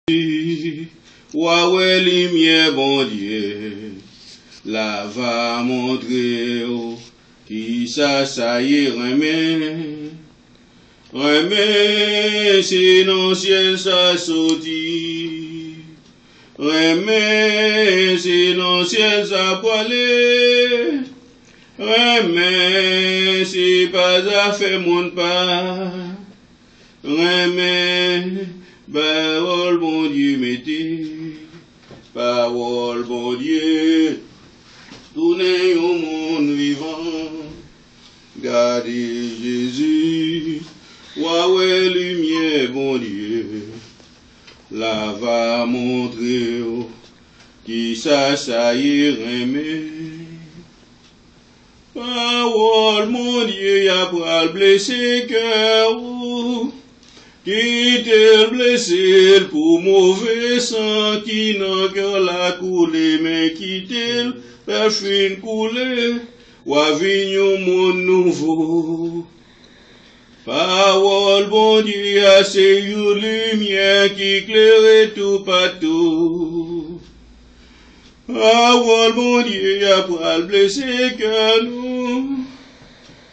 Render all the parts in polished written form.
Ouais, lumière, bon Dieu, la va montrer qui ça y est, remets, c'est non ciel ça sorti, remets, c'est non ciel ça poilé, remets, c'est pas à faire mon pas, remets, parole bon Dieu mettez, parole bon Dieu, tournez au monde vivant, gardez Jésus, ouais lumière bon Dieu, la va montrer qui ça y est remet. Parole mon Dieu, y'a pas blessé cœur, qui te blessé pour mauvais sang, qui n'a que la coulé, mais qui te parfum coulé, ou à vignon mon nouveau. Parole bon Dieu, c'est une lumière qui éclaire tout partout. Parole bon Dieu, y'a pas blessé que nous.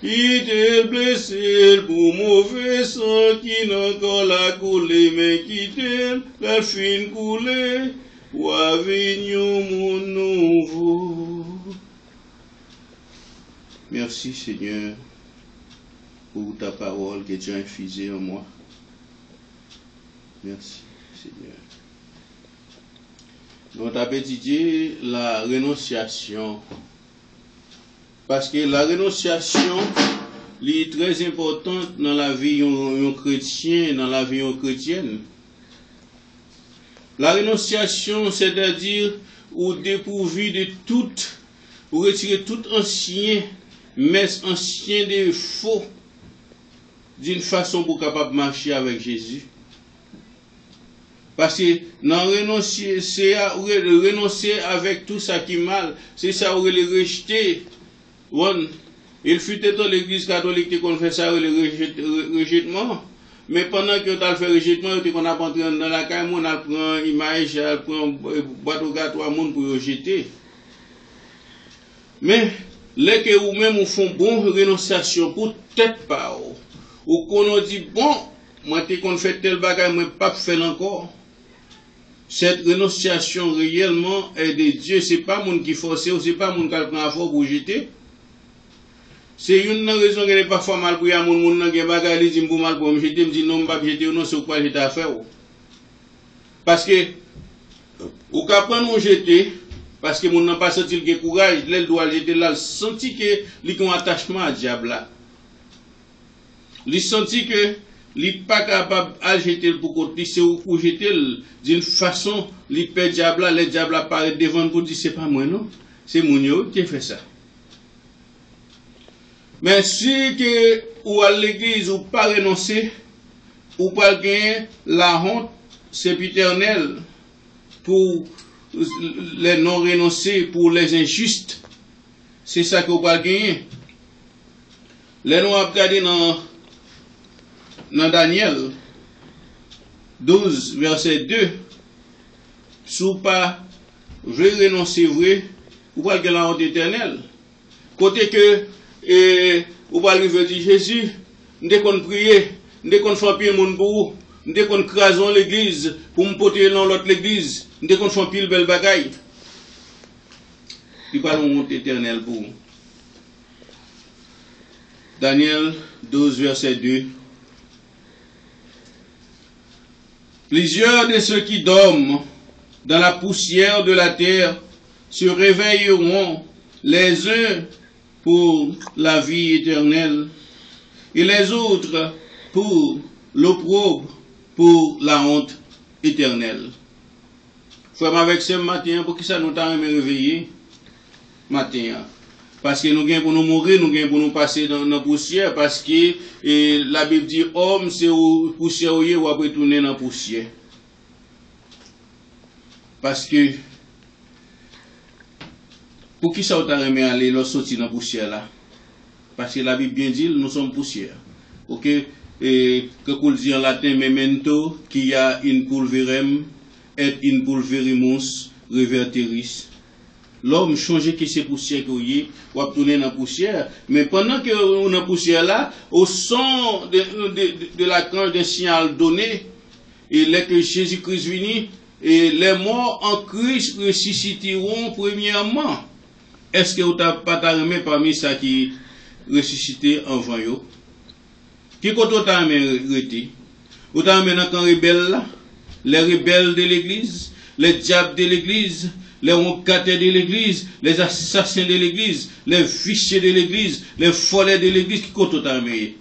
Qui t'est blessé pour mauvais sang, qui n'a encore la coulé, mais qui t'est la fin coulée, ou à vignon mon nouveau. Merci Seigneur pour ta parole que tu as infusée en moi. Merci Seigneur. Donc, tu as étudié la renonciation. Parce que la renonciation est très importante dans la vie d'un chrétien, dans la vie chrétienne. La renonciation, c'est-à-dire ou dépourvu de tout, ou retirer tout ancien, ancien défaut, d'une façon pour capable marcher avec Jésus. Parce que non renoncer, c'est renoncer avec tout ça qui est mal, c'est ça où le rejeter. Il fut dans l'église catholique qu'on fait ça, le rejetement. Mais pendant que tu as fait rejetement, on a entré dans la caille, on a pris une image, on a pris un boîte au gâteau à monde pour rejeter. Mais, les que ou même font bonne renonciation pour tête par ou qu'on a dit, bon, moi, qu'on fait tel bagage, moi, pas faire encore. Cette renonciation réellement est de Dieu, c'est pas monde qui force, ou c'est pas monde qui prend à fort pour jeter. C'est une raison que n'est pas fort mal pour y avoir mon monde qui bagaille les pour mal pour me jeter, me dit non, pas jeter ou non, c'est quoi jeter à faire. Parce que, ou qu'à prendre ou jeter, parce que mon n'a pas senti le courage, il doit jeter là, il senti que il a un attachement à diable là. Il senti que il n'est pas capable de jeter pour côté, c'est pour jeter d'une façon, il perd diable là, le diable apparaît devant pour dire c'est pas moi non, c'est mon qui fait ça. Mais si que ou à l'église ou pas renoncer, ou pas gagner la honte, c'est éternel pour les non renoncés, pour les injustes. C'est ça que vous pas gagner. Les nous regardé dans Daniel 12, verset 2. Si vous pas renoncer vrai, vous pas gagner la honte éternelle. Côté que ou pas arriver dire Jésus, dès qu'on prie, dès qu'on fait pile mon pour, dès qu'on crasons l'église pour me porter dans l'autre l'église, dès qu'on fait pile belle bagaille. Il parle de honte éternelle pour vous. Daniel 12, verset 2. Plusieurs de ceux qui dorment dans la poussière de la terre se réveilleront les uns pour la vie éternelle, et les autres pour l'opprobre, pour la honte éternelle. Frère, avec ce matin, pour qui ça nous t'a réveillé matin? Parce que nous gagnons pour nous mourir, nous gagnons pour nous passer dans la poussière, parce que la Bible dit, homme, c'est au poussière ou après tourner dans la poussière. Parce que pour qui ça vous t'a remis aller lorsque sortir dans la poussière là? Parce que la Bible bien dit, nous sommes poussière. Ok? Et que qu'on dit en latin memento, qui a in pulverem est une pulvérimous reverteris. L'homme change qui c'est poussière qu'il ou a tourné dans la poussière. Mais pendant que on est dans la poussière là, au son de la cloche d'un signal donné, et là que Jésus-Christ vient, et les morts en Christ ressusciteront premièrement. Est-ce que vous n'avez pas remis parmi ça qui ressuscité avant yo? Qui côté vous avez arrêté? Vous avez dans camp rebelle là? Les rebelles de l'église, les diables de l'église, les roncataires de l'église, les assassins de l'église, les fichiers de l'église, les follets de l'église, qui côté vous avez?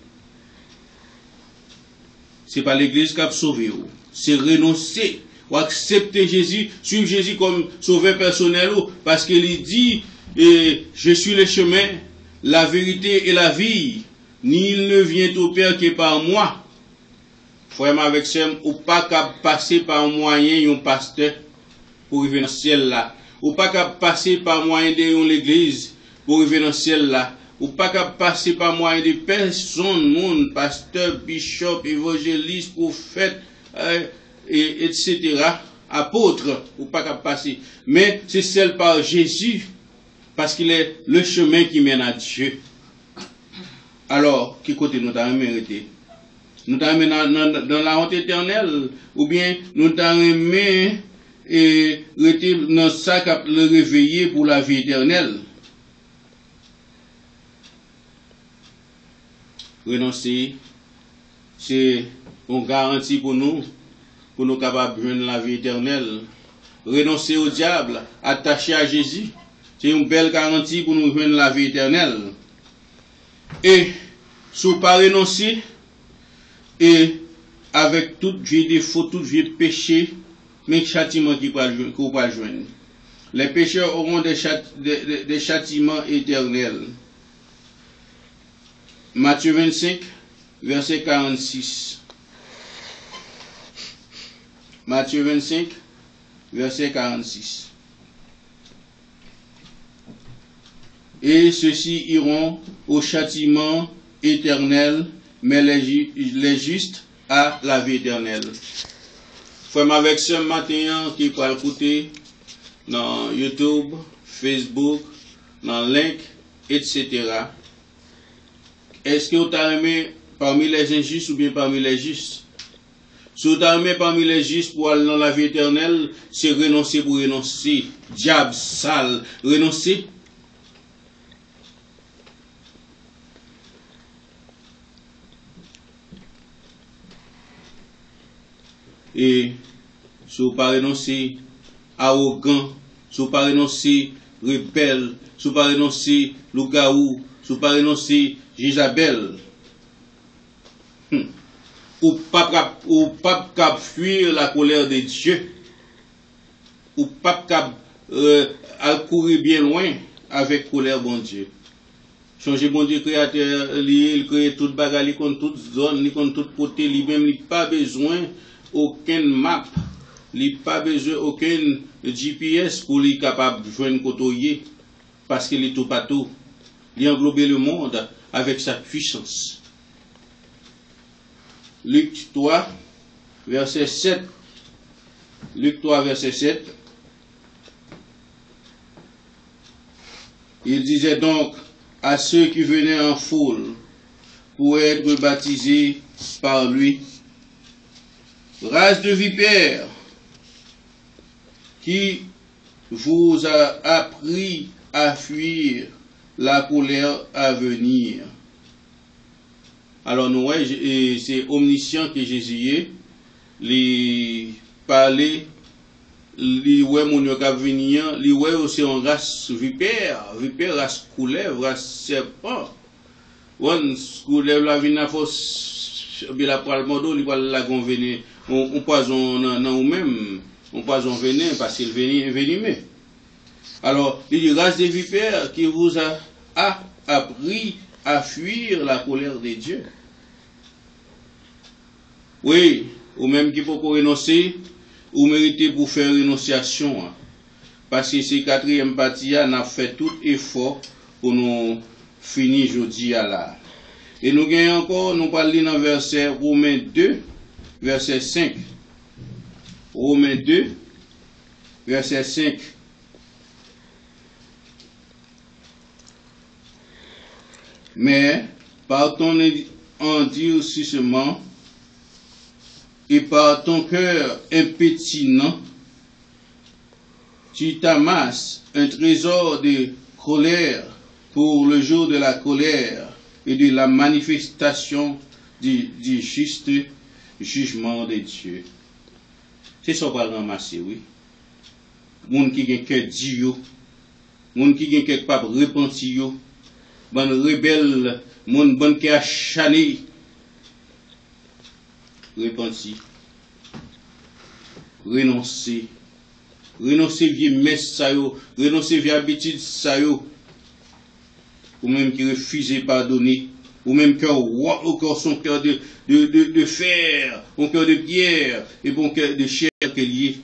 Ce n'est pas l'église qui a sauvé vous. C'est renoncer ou accepter Jésus, suivre Jésus comme sauveur personnel, parce qu'il dit, je suis le chemin, la vérité et la vie. Nul ne vient au Père que par moi. Frère avec ça, ou pas qu'à passer par moyen un pasteur pour arriver dans le ciel là. Ou pas qu'à passer par moyen de l'église pour arriver dans le ciel là. Ou pas qu'à passer par moyen de personnes, monde, pasteur, bishop, évangéliste, prophète, etc., apôtre, ou pas qu'à passer. Mais c'est celle par Jésus, parce qu'il est le chemin qui mène à Dieu. Alors, qui côté nous avons mérité? Nous avons dans la honte éternelle, ou bien nous avons aimé et rester dans ça qui le réveiller pour la vie éternelle. Renoncer, c'est une garantie pour nous capables de joindre la vie éternelle. Renoncer au diable, attacher à Jésus, c'est une belle garantie pour nous joindre la vie éternelle. Et, si vous ne pas renoncer, et avec toute vie défaut, toute vie péché, mais châtiment qui vous pas joindre. Les pécheurs auront des châtiments éternels. Matthieu 25, verset 46. Matthieu 25, verset 46. Et ceux-ci iront au châtiment éternel, mais les justes à la vie éternelle. Frère avec ce matin qui peut écouter dans YouTube, Facebook, dans Link, etc. Est-ce que vous avez aimé parmi les injustes ou bien parmi les justes? Si vous avez aimé parmi les justes pour aller dans la vie éternelle, c'est renoncer pour renoncer. Diable sale, renoncer. Et si vous ne pas renoncer arrogant, si vous ne pas renoncer rebelle, si vous ne pas renoncer loup-garou, si vous ne pas renoncer Jézabel, ou pas cap fuir la colère de Dieu, ou pas cap courir bien loin avec colère bon Dieu. Changer bon Dieu créateur, il crée toute bagarre, il compte toute zone, il compte toute côté, lui-même, il n'a pas besoin aucun map, il n'a pas besoin aucun GPS pour lui capable de joindre côtoyer, parce qu'il est tout partout. Il englobe le monde avec sa puissance. Luc 3, verset 7. Luc 3, verset 7. Il disait donc à ceux qui venaient en foule pour être baptisés par lui, race de vipères, qui vous a appris à fuir la colère à venir. Alors, nous, c'est omniscient que Jésus est, les parler, les ouais, mon yo k'ap venir, les ouais aussi en race vipère, race couleuvre, race serpent. One couleuvre la vina force, bien la poil modo, li poil la convenir, on poison dans ou même, on poison venin parce qu'il venimé. Alors, les race des vipères qui vous a appris à fuir la colère de Dieu. Oui, ou même qu'il faut renoncer, ou mériter pour faire renonciation. Parce que c'est quatrième partie, on a fait tout effort pour nous finir jeudi à là. Et nous gagnons encore, nous parlons dans verset Romains 2, verset 5. Romains 2, verset 5. Mais par ton endurcissement et par ton cœur impétinent, tu t'amasses un trésor de colère pour le jour de la colère et de la manifestation du juste jugement de Dieu. C'est ça qu'on va ramasser, oui. Moun qui gen cœur Dieu, moun qui gen cœur pas repenti yo, ban rebelle, moun bon qui a chané, repenti, renoncer, renoncer vieux messe ça yo, renoncer vieux habitude ça yo, ou même qui refuse pardonner, ou même qui a son cœur de fer, un cœur de pierre, et bon cœur de chair qu'il y est.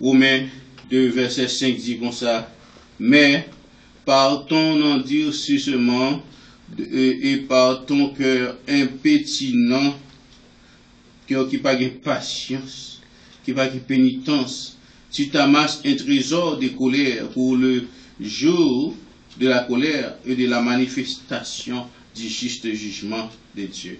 Romains 2, verset 5 dit comme ça, mais par ton endurcissement et par ton cœur impétinent, qui n'a pas de patience, qui n'a pas de pénitence, tu t'amasses un trésor de colère pour le jour de la colère et de la manifestation du juste jugement de Dieu.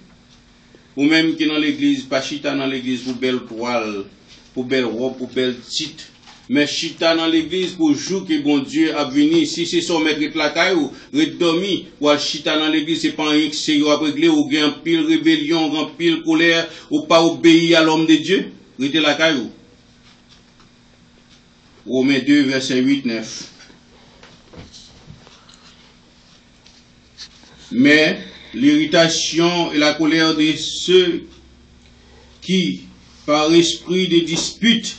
Ou même qui dans l'église, pas chita dans l'église pour belle toile, pour belle robe, pour belle titre, mais chita dans l'église pour jour que bon Dieu a venu. Si c'est son maître la caille ou redormi, ou chita dans l'église, c'est pas un X, c'est à régler, ou gain pile rébellion, grand pile colère, ou pas obéir à l'homme de Dieu, rete la caille ou. Romains 2, verset 8-9. Mais l'irritation et la colère de ceux qui, par esprit de dispute,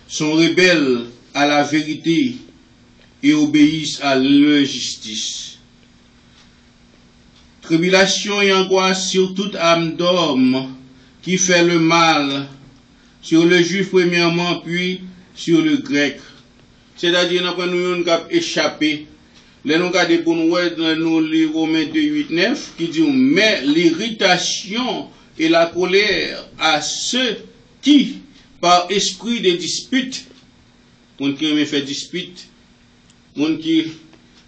sont rebelles à la vérité et obéissent à leur justice. Tribulation et angoisse sur toute âme d'homme qui fait le mal, sur le juif premièrement, puis sur le grec. C'est-à-dire, nous avons échappé. Les nous regardons pour nous lire Romains 2, 8, 9, qui dit, mais l'irritation et la colère à ceux qui, par esprit de dispute, moun qui remet fait dispute, moun qui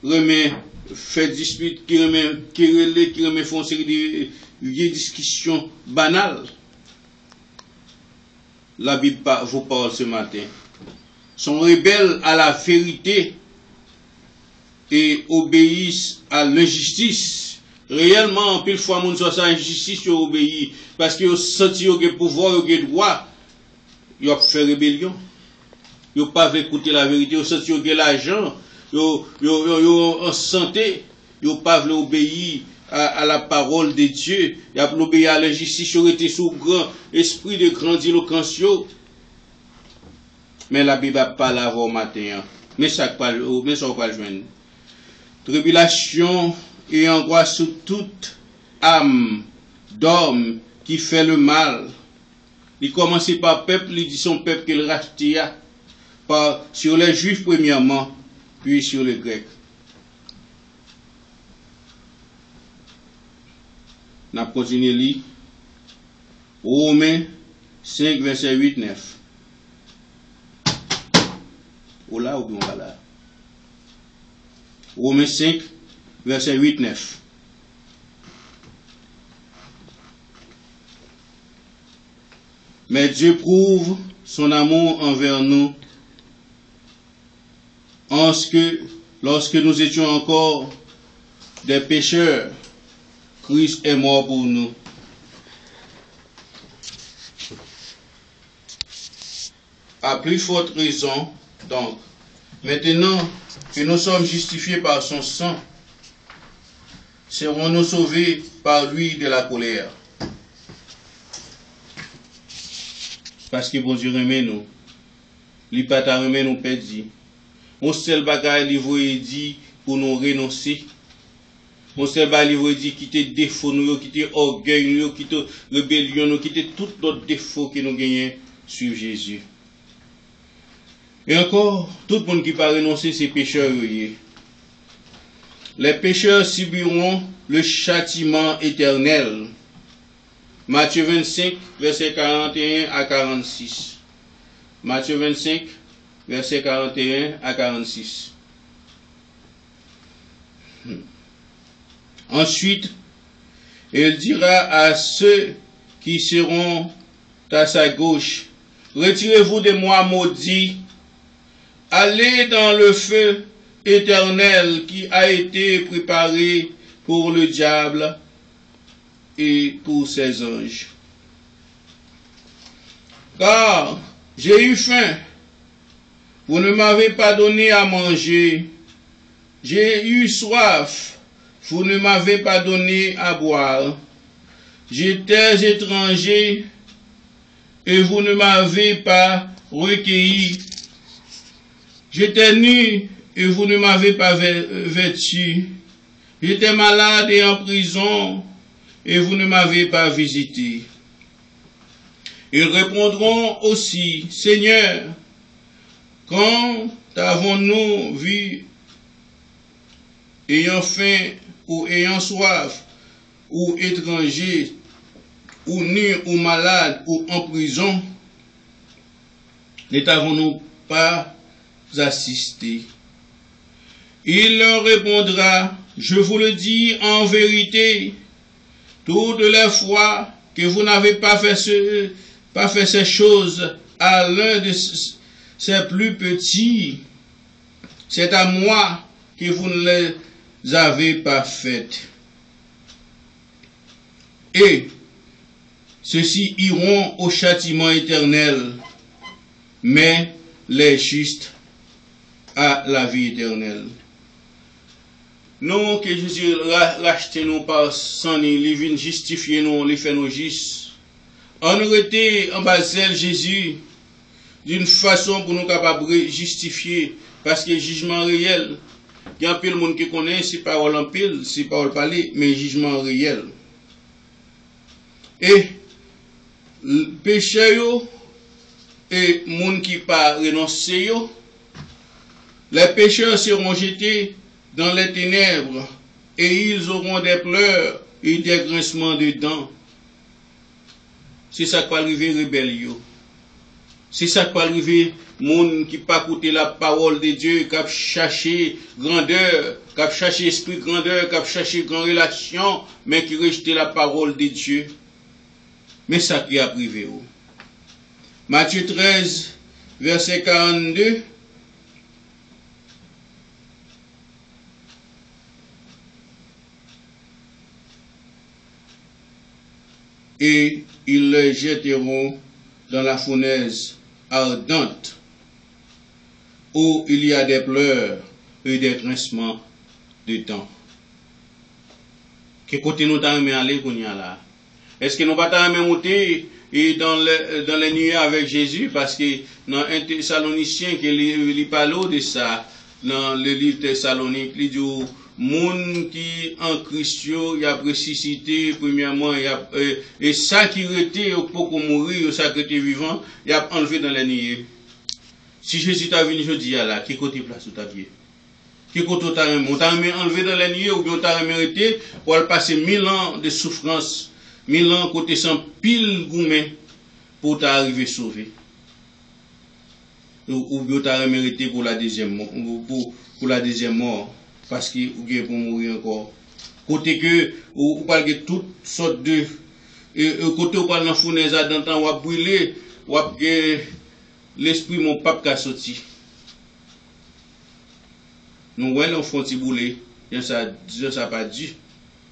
remet fait dispute, qui remet font série de vieilles discussions banales, la Bible vous parle ce matin, sont rebelles à la vérité et obéissent à l'injustice. Réellement, pile fois, moun soit sa injustice, yo obéit, parce que yo senti yo gen pouvoir, yo gen droit, yo a fait rébellion. Yo pas écouter la vérité, yo senti yo gen l'argent, yo en santé, yo pas veut obéir à la parole de Dieu, yo a obéir à l'injustice, yo été sous grand esprit de grandiloquence. Mais la Bible a pas la au matin, mais ça pas joindre. Tribulation et angoisse sur toute âme d'homme qui fait le mal. Il commence par peuple, il dit son peuple qu'il rachetait sur les juifs premièrement, puis sur les grecs. On a continué à lire Romains 5, verset 8-9. Ou là ou bien là. Romains 5, verset 8-9. Mais Dieu prouve son amour envers nous en ce que, lorsque nous étions encore des pécheurs, Christ est mort pour nous. À plus forte raison, donc, maintenant que nous sommes justifiés par son sang, serons-nous sauvés par lui de la colère. Parce que bon Dieu remet nous. Il pas ta remet nous perdus. On seul bagage il veut dit pour nous renoncer. On seul bagage il veut dit quitter défaut nous, quitter orgueil nous, quitter rébellion nous, quitter tout notre défaut que nous gagnons sur Jésus. Et encore, tout le monde qui va renoncer, c'est pécheurs. Les pécheurs subiront le châtiment éternel. Matthieu 25, verset 41 à 46. Matthieu 25, versets 41 à 46. Ensuite, il dira à ceux qui seront à sa gauche, retirez-vous de moi, maudits, allez dans le feu éternel qui a été préparé pour le diable et pour ses anges. Car j'ai eu faim, vous ne m'avez pas donné à manger. J'ai eu soif, vous ne m'avez pas donné à boire. J'étais étranger et vous ne m'avez pas recueilli. J'étais nu et vous ne m'avez pas vêtu. J'étais malade et en prison et vous ne m'avez pas visité. Ils répondront aussi, Seigneur, quand avons-nous vu ayant faim ou ayant soif, ou étranger, ou nu, ou malade, ou en prison, ne t'avons-nous pas assisté? Il leur répondra, je vous le dis en vérité, toutes les fois que vous n'avez pas fait ces choses à l'un de ces plus petits, c'est à moi que vous ne les avez pas faites. Et ceux-ci iront au châtiment éternel, mais les justes à la vie éternelle. Non que Jésus rachète nous par sang, il vient justifier nous, il fait nous justes. On aurait été en bas de Jésus d'une façon pour nous capables de justifier, parce que le jugement réel, il y a un peu de monde qui connaît, c'est parole en pile, c'est parole parler, mais jugement réel. Et le péché et le monde qui pas renoncé, les pécheurs seront jetés dans les ténèbres et ils auront des pleurs et des grincements de dents. C'est ça qui va arriver rébellion. C'est ça qui va arriver monde qui pas écouter la parole de Dieu, qui a cherché grandeur, qui a cherché esprit grandeur, qui a cherché grande relation, mais qui rejette la parole de Dieu. Mais ça qui a privé. Matthieu 13, verset 42. Et ils le jetteront dans la fournaise ardente, où il y a des pleurs et des grincements de dents. Que côté nous t'as aimé aller qu'on y a là? Est-ce que nous pas t'as aimé monter et dans les nuées avec Jésus? Parce que dans un Thessalonicien qui il parle de ça, dans le livre Thessalonique, il dit monde qui en Christ il a ressuscité premièrement et ça qui était pour qu'on mourir, ça qui était vivant, il a enlevé dans les nuées. Si Jésus t'a venu aujourd'hui là, qui côté place où t'as pied? Qui côté t'as enlevé dans les nuées ou bien t'as mérité pour passer 1000 ans de souffrance, 1000 ans côté sans pile gourmet pour t'arriver sauvé. Ou bien t'as mérité pour la deuxième pour la deuxième mort. Parce qu'il y a pour mourir encore. Côté que, ou parle de toutes sortes de, côté où parle dans la fournaise à d'antan, ou à brûler, ou à l'esprit mon pape qui a sorti. Nous voyons l'enfant qui boulé, il y a ça pas dit,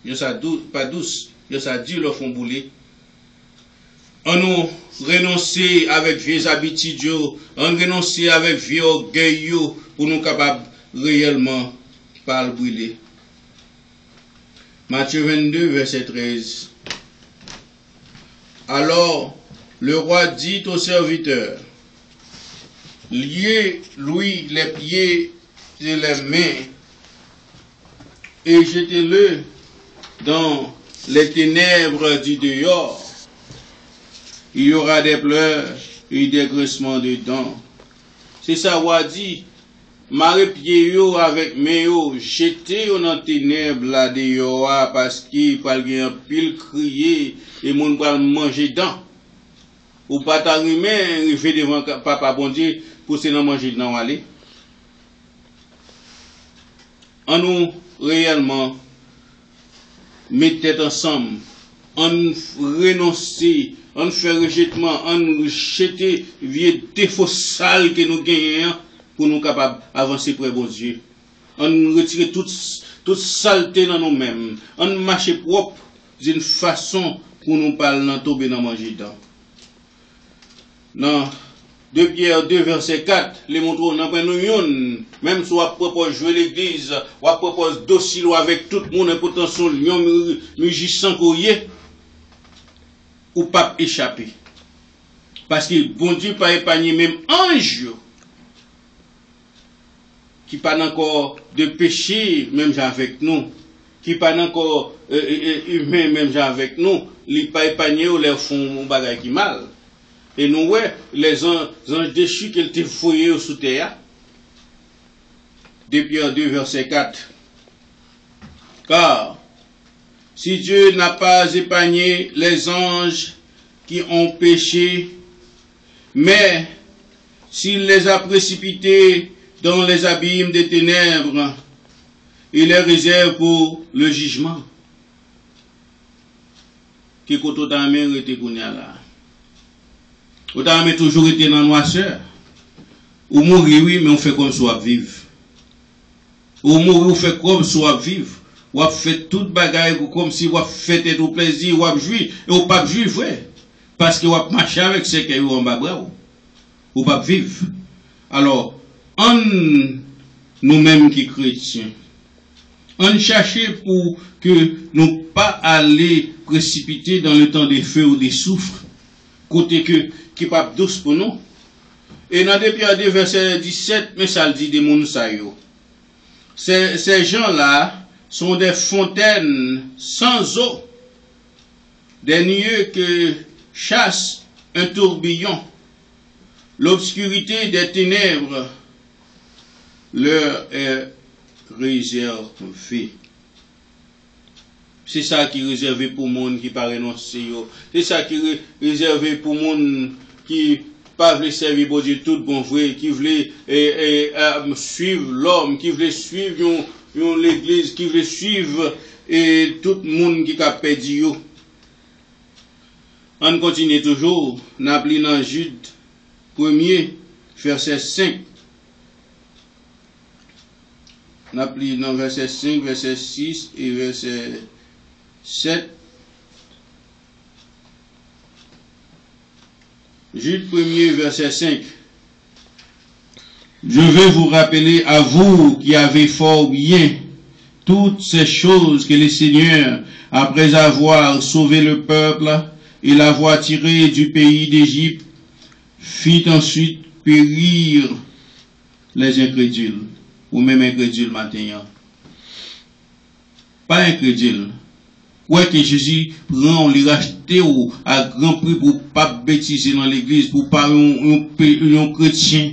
il y a ça pas douce, il y a ça dit l'enfant boulé. On nous renoncer avec vieux habitudes, on renoncer avec vieux orgueil pour nous capables réellement par le brûler. Matthieu 22, verset 13. Alors, le roi dit au serviteur, liez-lui les pieds et les mains et jetez-le dans les ténèbres du dehors. Il y aura des pleurs et des grincements de dents. C'est ça, roi dit. Mare pied yo avec mes yo, jeté yo dans ténèbres là dehors parce qu'il fallait un pile crier et moun pral manger dedans. ou pas t'arrimer, il fait devant papa bon Dieu, pour se manger dans aller. En nous, réellement, mettre tête ensemble, en renoncer, en faire rejetement, en jeter vieux défauts sales que nous gagnons pour nous capables d'avancer près bon Dieu. On retire toute saleté dans nous-mêmes. On marche propre d'une façon pour nous parler dans tomber dans manger dedans. Dans 2 Pierre 2 verset 4, les montrons dans nous même si on propose jouer l'église, on propose docile avec tout le monde et potentiel musicien courrier ou pas échapper. Parce que bon Dieu pas épargner même ange qui pas encore de péché même avec nous, qui pas encore humain même avec nous, ils pas épargner ou leur font un bagage qui mal. Et nous ouais les anges déchus qu'ils étaient fouillés sous terre. 2 Pierre 2 verset 4. Car si Dieu n'a pas épargné les anges qui ont péché, mais s'il les a précipités dans les abîmes des ténèbres, il les réserve pour le jugement. Qui côté ta mère était là. Autant mais toujours été dans la noirceur. Ou mourir oui, mais on fait comme soit vivre. Ou mourir on fait comme soit vivre. Ou fait toute bagaille comme si on fait tout plaisir, ou jouir et ou pas jouir vrai. Parce que on marcher avec ce que on va bras ou pas vivre. Alors, nous-mêmes qui chrétiens, on cherche pour que nous pas aller précipiter dans le temps des feux ou des souffres, côté que qui pas douce pour nous. Et dans 2 Pierre 2 verset 17, mais ça le dit des moun sa yo. Ces gens-là sont des fontaines sans eau, des lieux que chasse un tourbillon. L'obscurité des ténèbres leur est réservée. C'est ça qui est réservé pour le monde qui pas renoncer. C'est ça qui est réservé pour le monde qui pas veut servir pour Dieu tout bon vrai, qui veut suivre l'homme, qui veut suivre l'église, qui veut suivre tout le monde qui a perdu. On continue toujours, on appelle dans Jude 1er, verset 5. On appelle dans verset 5, verset 6 et verset 7. Jude 1er, verset 5. Je vais vous rappeler à vous qui avez fort bien toutes ces choses que le Seigneur, après avoir sauvé le peuple et l'avoir tiré du pays d'Égypte, fit ensuite périr les incrédules, ou même incrédules maintenant. Pas incrédules. Ouais que Jésus prend, on les racheter à grand prix pour pas bêtiser dans l'église, pour pas un chrétien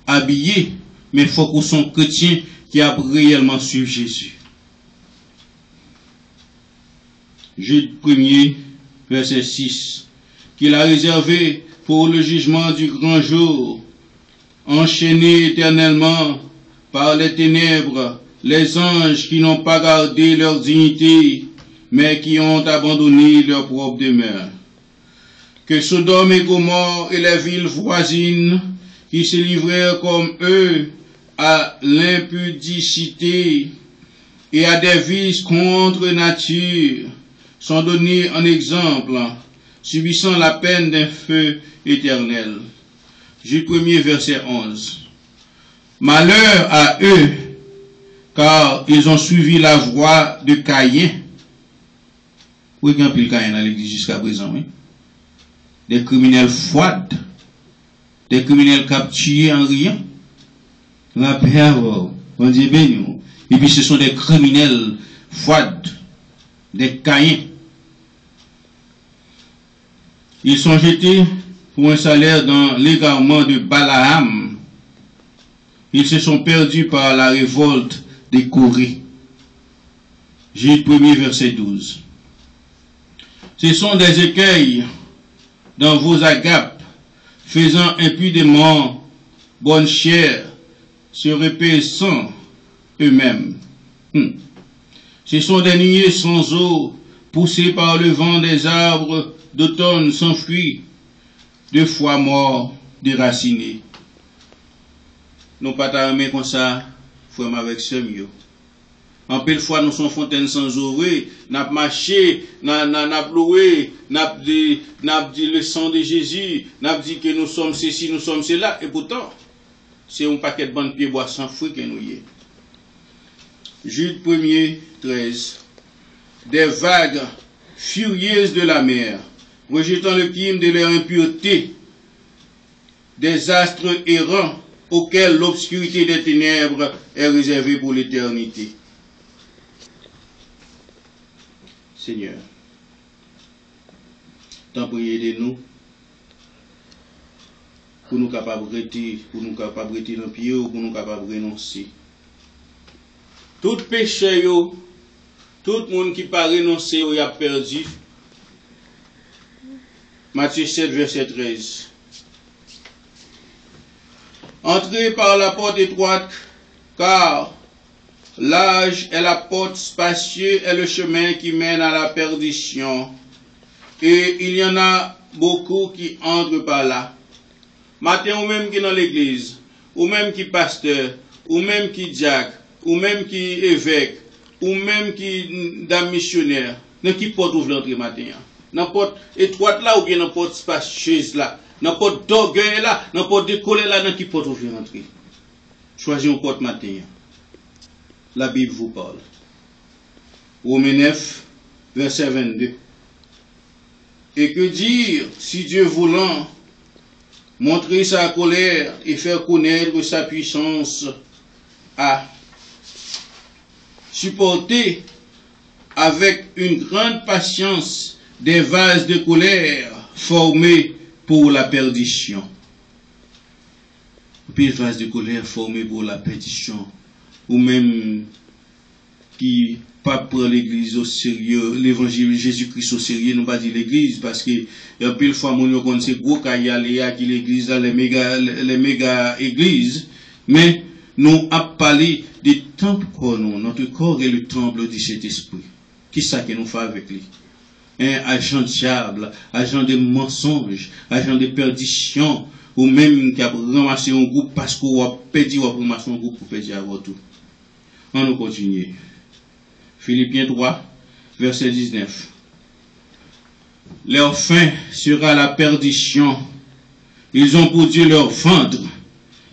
habillé, mais il faut qu'on soit chrétien qui a réellement suivi Jésus. Jude 1er, verset 6, qu'il a réservé pour le jugement du grand jour, enchaînés éternellement par les ténèbres, les anges qui n'ont pas gardé leur dignité, mais qui ont abandonné leur propre demeure. Que Sodome et Gomorrhe et les villes voisines, qui se livrèrent comme eux à l'impudicité et à des vices contre nature, sont donnés en exemple, subissant la peine d'un feu éternel. Jude 1er, verset 11. Malheur à eux, car ils ont suivi la voie de Caïn. Oui, il y a un pile Caïn dans l'église jusqu'à présent, oui. Des criminels froides, des criminels capturés en rien. La paix, on dit béni. Et puis ce sont des criminels froides, des Caïns. Ils sont jetés pour un salaire dans l'égarement de Balaam. Ils se sont perdus par la révolte des Corée. Jude 1er, verset 12. Ce sont des écueils dans vos agapes faisant impudemment bonne chère, se repaissant eux-mêmes. Ce sont des nuées sans eau, poussées par le vent des arbres d'automne sans fruits, de fois morts, déracinés. Nous pas t'armer comme ça, frère avec ce mieux. En pile fois, nous sommes fontaines sans eau, n'a marché, n'a loué, n'a dit le sang de Jésus, n'a dit que nous sommes ceci, nous sommes cela, et pourtant, c'est un paquet de bandes pieds bois sans fruits que nous y est. Jude 1er, 13. Des vagues furieuses de la mer, rejetant le crime de leur impureté, des astres errants auxquels l'obscurité des ténèbres est réservée pour l'éternité. Seigneur, t'en priez de nous, pour nous capables de rester, pour nous capables de rester dans le pied, ou pour nous capables de renoncer. Tout péché, tout le monde qui pas renoncé, il a perdu. Matthieu 7, verset 13. Entrez par la porte étroite, car l'âge est la porte spacieuse et le chemin qui mène à la perdition. Et il y en a beaucoup qui entrent par là. Matin, ou même qui est dans l'église, ou même qui pasteur, ou même qui diacre, ou même qui évêque, ou même qui dame missionnaire, dans qui porte ouvre l'entrée matin? Dans porte étroite là, ou bien dans porte spacieuse là, dans porte d'orgueil là, dans porte décollée là, dans qui porte ouvre l'entrée? Choisis une porte matin. La Bible vous parle. Romains 9, verset 22. Et que dire, si Dieu voulant montrer sa colère et faire connaître sa puissance, a supporté avec une grande patience des vases de colère formés pour la perdition. Des vases de colère formés pour la perdition. Ou même qui pas prend l'église au sérieux, l'évangile de Jésus-Christ au sérieux, nous pas dire l'église, parce que il y a pile fois mon qu'on sait gros qu'il y a qui l'église dans les méga églises, mais nous a parlé des temples corps nous, notre corps est le temple du Saint-Esprit. Qui ça que nous fait avec lui? Un agent de diable, agent de mensonge, agent de perdition, ou même qui a ramassé un groupe parce qu'on a perdu, ou a ramassé un groupe pour perdre avant tout. On nous continue. Philippiens 3, verset 19. Leur fin sera la perdition. Ils ont pour Dieu leur ventre.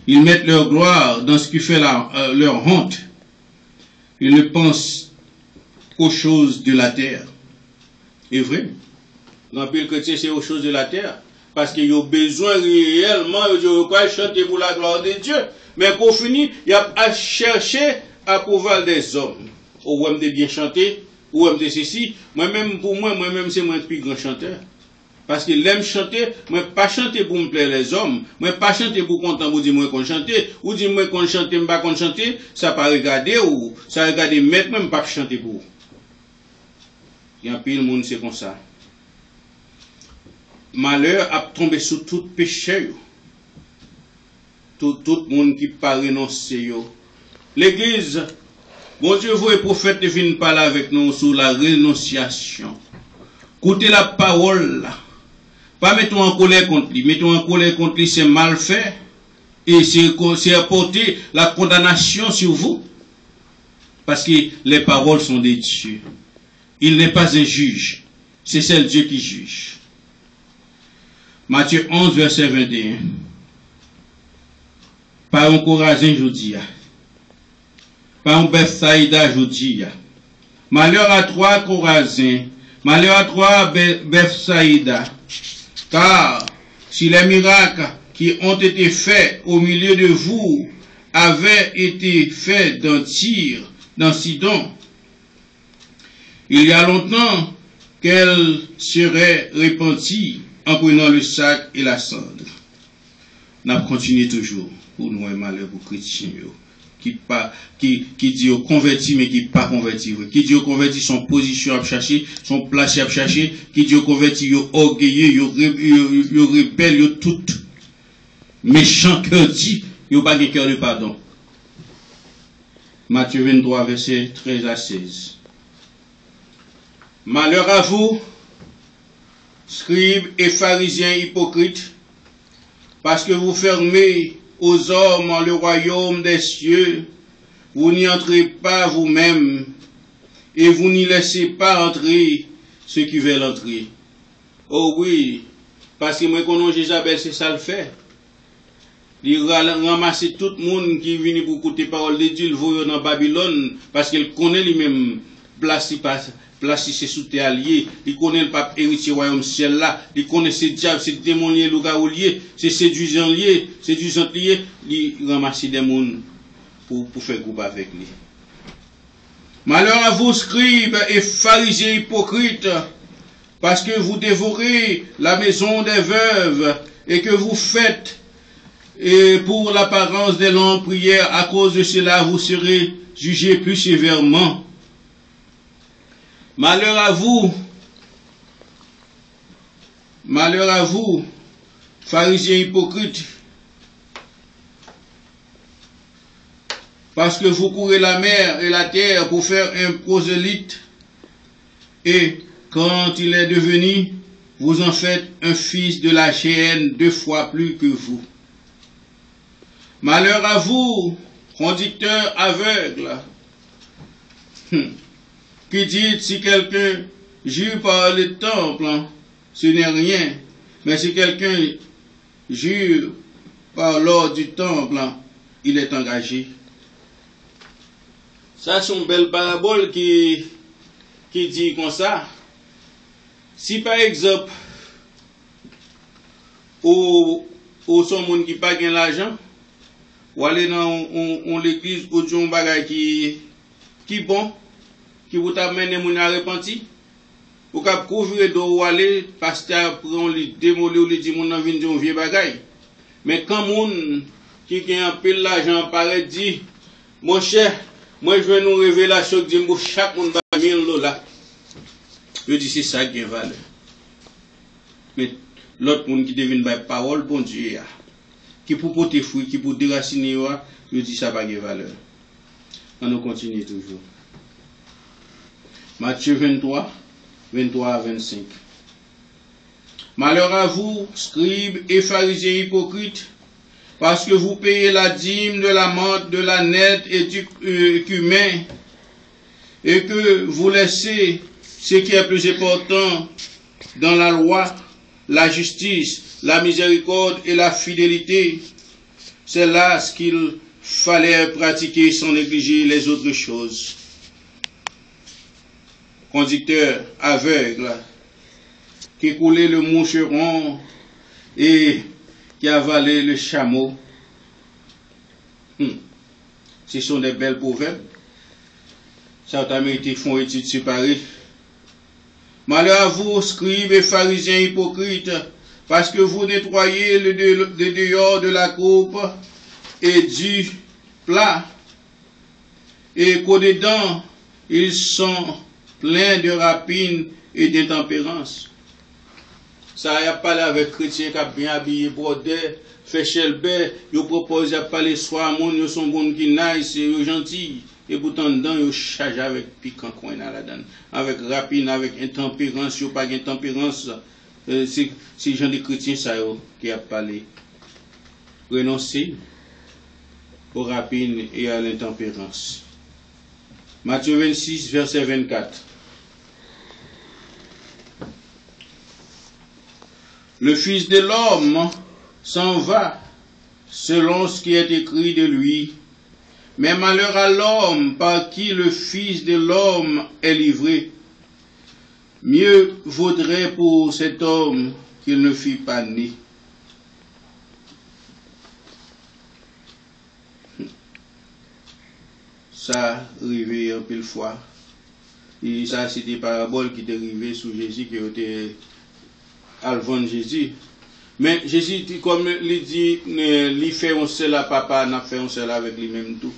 Ils mettent leur gloire dans ce qui fait leur honte. Ils ne pensent qu'aux choses de la terre. Et vrai, l'empire chrétien, c'est aux choses de la terre. Parce qu'ils ont besoin réellement de chanter pour la gloire de Dieu. Mais qu'au fini, il y a à chercher approval des hommes. Ou même de bien chanter, ou même de ceci. Moi-même, pour moi-même, c'est moi le plus grand chanteur. Parce que l'aime chanter, moi pas chanter pour me plaire les hommes, moi pas chanter pour content pour dire moi qu'on chanter, ou dire moi qu'on chanter, moi pas qu'on chanter, ça pas regarder, ou ça regarder mettre même pas chanter pour. Il y a un pile monde c'est comme ça. Malheur a tombé sur tout péché. Tout le monde qui pas renoncer. L'église, bon Dieu, vous et prophète viennent parler avec nous sur la renonciation. Écoutez la parole là. Pas mettons en colère contre lui. Mettons en colère contre lui, c'est mal fait. Et c'est apporter la condamnation sur vous. Parce que les paroles sont des dieux. Il n'est pas un juge. C'est seul Dieu qui juge. Matthieu 11, verset 21. Par un Corazin, je dis. Par un Bethsaïda, je dis. Malheur à toi, Corazin. Malheur à toi, Bethsaïda. Car si les miracles qui ont été faits au milieu de vous avaient été faits dans Tyr, dans Sidon, il y a longtemps qu'elle serait repentie en prenant le sac et la cendre. N'a continué toujours pour nous un malheur pour chrétiens qui dit au converti mais qui pas converti, qui dit au converti son position à chercher, son place à chercher, qui dit au converti yo orgueilleux, yo rebelle, yo tout. méchant cœur dit, il n'y a pas de cœur de pardon. Matthieu 23, verset 13 à 16. Malheur à vous, scribes et pharisiens hypocrites, parce que vous fermez aux hommes le royaume des cieux, vous n'y entrez pas vous-même, et vous n'y laissez pas entrer ceux qui veulent entrer. Oh oui, parce que moi, quand Jézabel, c'est ça le fait. Il ramasse tout le monde qui vient pour écouter parole de Dieu, il voit dans Babylone, parce qu'il connaît lui-même, placé sous tes alliés, il connaît le pape héritier royaume ciel là, il connaît ces diables, ces démons liés, liés, ces séduisants liés, il ramasse des monde pour faire groupe avec lui. Malheur à vous, scribes et pharisiens hypocrites, parce que vous dévorez la maison des veuves et que vous faites pour l'apparence des longues prières. À cause de cela, vous serez jugés plus sévèrement. Malheur à vous, pharisiens hypocrites, parce que vous courez la mer et la terre pour faire un prosélyte, et quand il est devenu, vous en faites un fils de la géhenne 2 fois plus que vous. Malheur à vous, conducteurs aveugles, qui dites si quelqu'un jure par le temple, ce n'est rien, mais si quelqu'un jure par l'ordre du temple, il est engagé. Ça, c'est une belle parabole qui dit comme ça. Si par exemple, au son monde qui n'a pas l'argent, ou aller dans l'église ou dans un bagage qui bon, qui vous amène les gens à repentir, ou cap couvrir d'eau ou aller, pasteur prend les démolir ou les dit mon envie de un vieux bagage. Mais quand moun qui a un peu l'argent paraît dit, mon cher, moi je vais nous révélations que dit chaque monde va 1000 $. Je dis c'est ça qui est valeur. Mais l'autre monde qui devine par parole, bon Dieu, qui pour porter fruit, qui pour déraciner, je dis ça pas de valeur. On nous continue toujours. Matthieu 23, 23 à 25. Malheur à vous, scribes et pharisiens hypocrites, parce que vous payez la dîme de la menthe, de la nette et du cumin, et que vous laissez ce qui est plus important dans la loi, la justice, la miséricorde et la fidélité. C'est là ce qu'il fallait pratiquer sans négliger les autres choses. Conducteur aveugle, qui coulait le moucheron et qui avalait le chameau. Ce sont des belles proverbes. Certains mérités font études séparées. Malheur à vous, scribes et pharisiens hypocrites, parce que vous nettoyez le dehors de la coupe et du plat, et qu'au-dedans, ils sont pleins de rapines et d'intempérance. Ça y a parlé avec chrétiens qui ont bien habillé, brodé, fait chelbé, ils proposent de parler soit à monde, ils sont bons qui nice, ils sont gentils. Et pourtant, dedans, ils chargent avec piquant coin là dedans, avec rapine, avec intempérance, ils n'ont pas d'intempérance. C'est les gens des chrétiens ça, qui a parlé. Renoncer aux rapines et à l'intempérance. Matthieu 26, verset 24. Le Fils de l'homme s'en va selon ce qui est écrit de lui. Mais malheur à l'homme par qui le Fils de l'homme est livré. Mieux vaudrait pour cet homme qu'il ne fût pas né. Ça arrivé un peu de fois. Et ça, c'est des paraboles qui étaient arrivées sous Jésus, qui étaient avant Jésus. Mais Jésus, comme il dit, il fait un seul à papa, n'a fait un seul avec lui-même tout.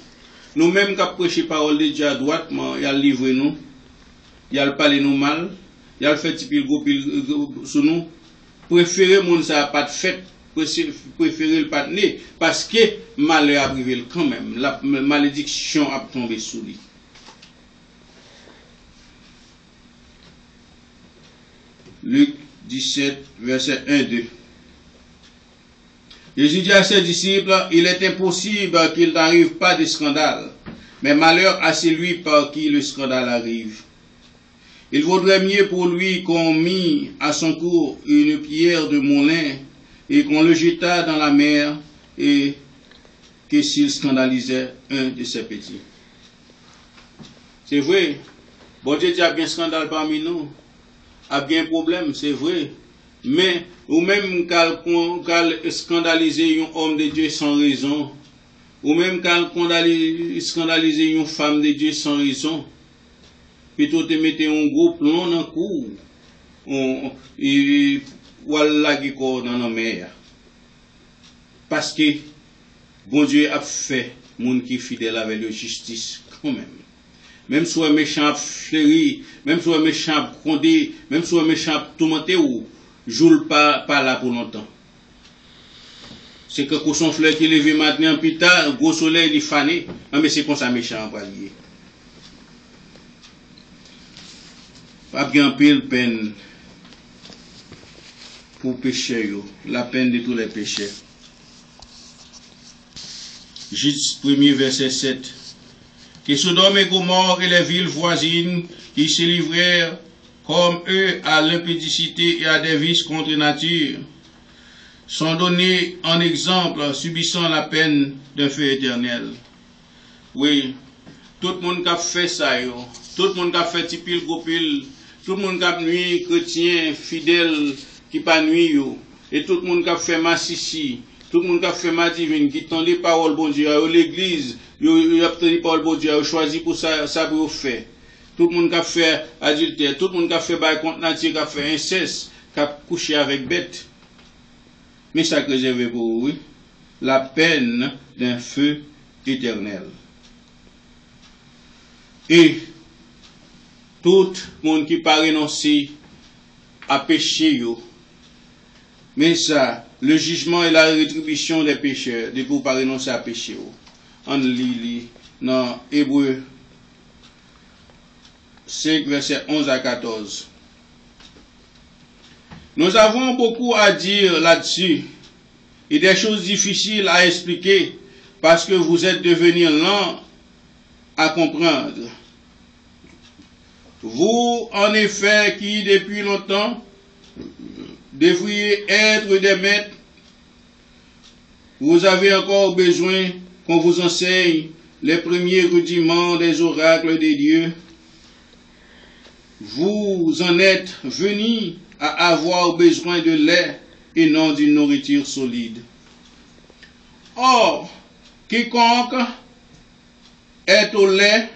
Nous-mêmes qui prêchons la parole de Dieu à droite, il a livré nous, il a parlé nous mal, il a fait petit pile sur nous. Préférez mon ça pas de fête préféré le partenaire parce que malheur a privé quand même. La malédiction a tombé sous lui. Luc 17, verset 1-2. Jésus dit à ses disciples, il est impossible qu'il n'arrive pas de scandale, mais malheur à celui par qui le scandale arrive. Il vaudrait mieux pour lui qu'on mit à son cou une pierre de moulin et qu'on le jetât dans la mer et que s'il scandalisait un de ses petits. C'est vrai, bon Dieu a bien scandale parmi nous, a bien problème, c'est vrai. Mais, ou même qu'elle scandaliser un homme de Dieu sans raison, ou même qu'elle scandaliser une femme de Dieu sans raison, plutôt te mettre un gros plomb dans le cou, ou la guicor dans la mer. Parce que, bon Dieu a fait, monde qui est fidèle avec la justice, quand même. Même si un méchant fléri, même si un méchant condé, même si un méchant tourmenté ou joue pas là pour longtemps. C'est que son fleur qui levé maintenant, puis tard, gros soleil il fané, mais c'est comme ça méchant pas lié. Pas bien pile peine pour pécher, la peine de tous les péchés. Juge 1er verset 7. Que Sodome et Gomorrhe et les villes voisines qui se livrèrent comme eux à l'impudicité et à des vices contre nature, sont donnés en exemple, subissant la peine d'un feu éternel. Oui, tout le monde qui a fait ça, tout le monde qui a fait tipil, gopil, tout le monde qui a nuit, chrétien, fidèle, qui pas nuit, et tout le monde qui a fait massissi, tout le monde qui a fait ma divine, qui tend les paroles, bon Dieu, l'église, il a tenu les paroles, bon Dieu, il a choisi pour ça, pour faire. Tout le monde qui a fait adultère, tout le monde qui a fait bail contre nature, qui a fait inceste, qui a couché avec bête. Mais ça que réservé pour oui, la peine d'un feu éternel. Et tout le monde qui pas renoncé à péché, mais ça, le jugement et la rétribution des pécheurs, de pour pas renoncer à péché. On lit dans Hébreux 5, versets 11 à 14. Nous avons beaucoup à dire là-dessus et des choses difficiles à expliquer parce que vous êtes devenus lents à comprendre. Vous, en effet, qui depuis longtemps devriez être des maîtres, vous avez encore besoin qu'on vous enseigne les premiers rudiments des oracles des dieux. Vous en êtes venus à avoir besoin de lait et non d'une nourriture solide. Or, quiconque est au lait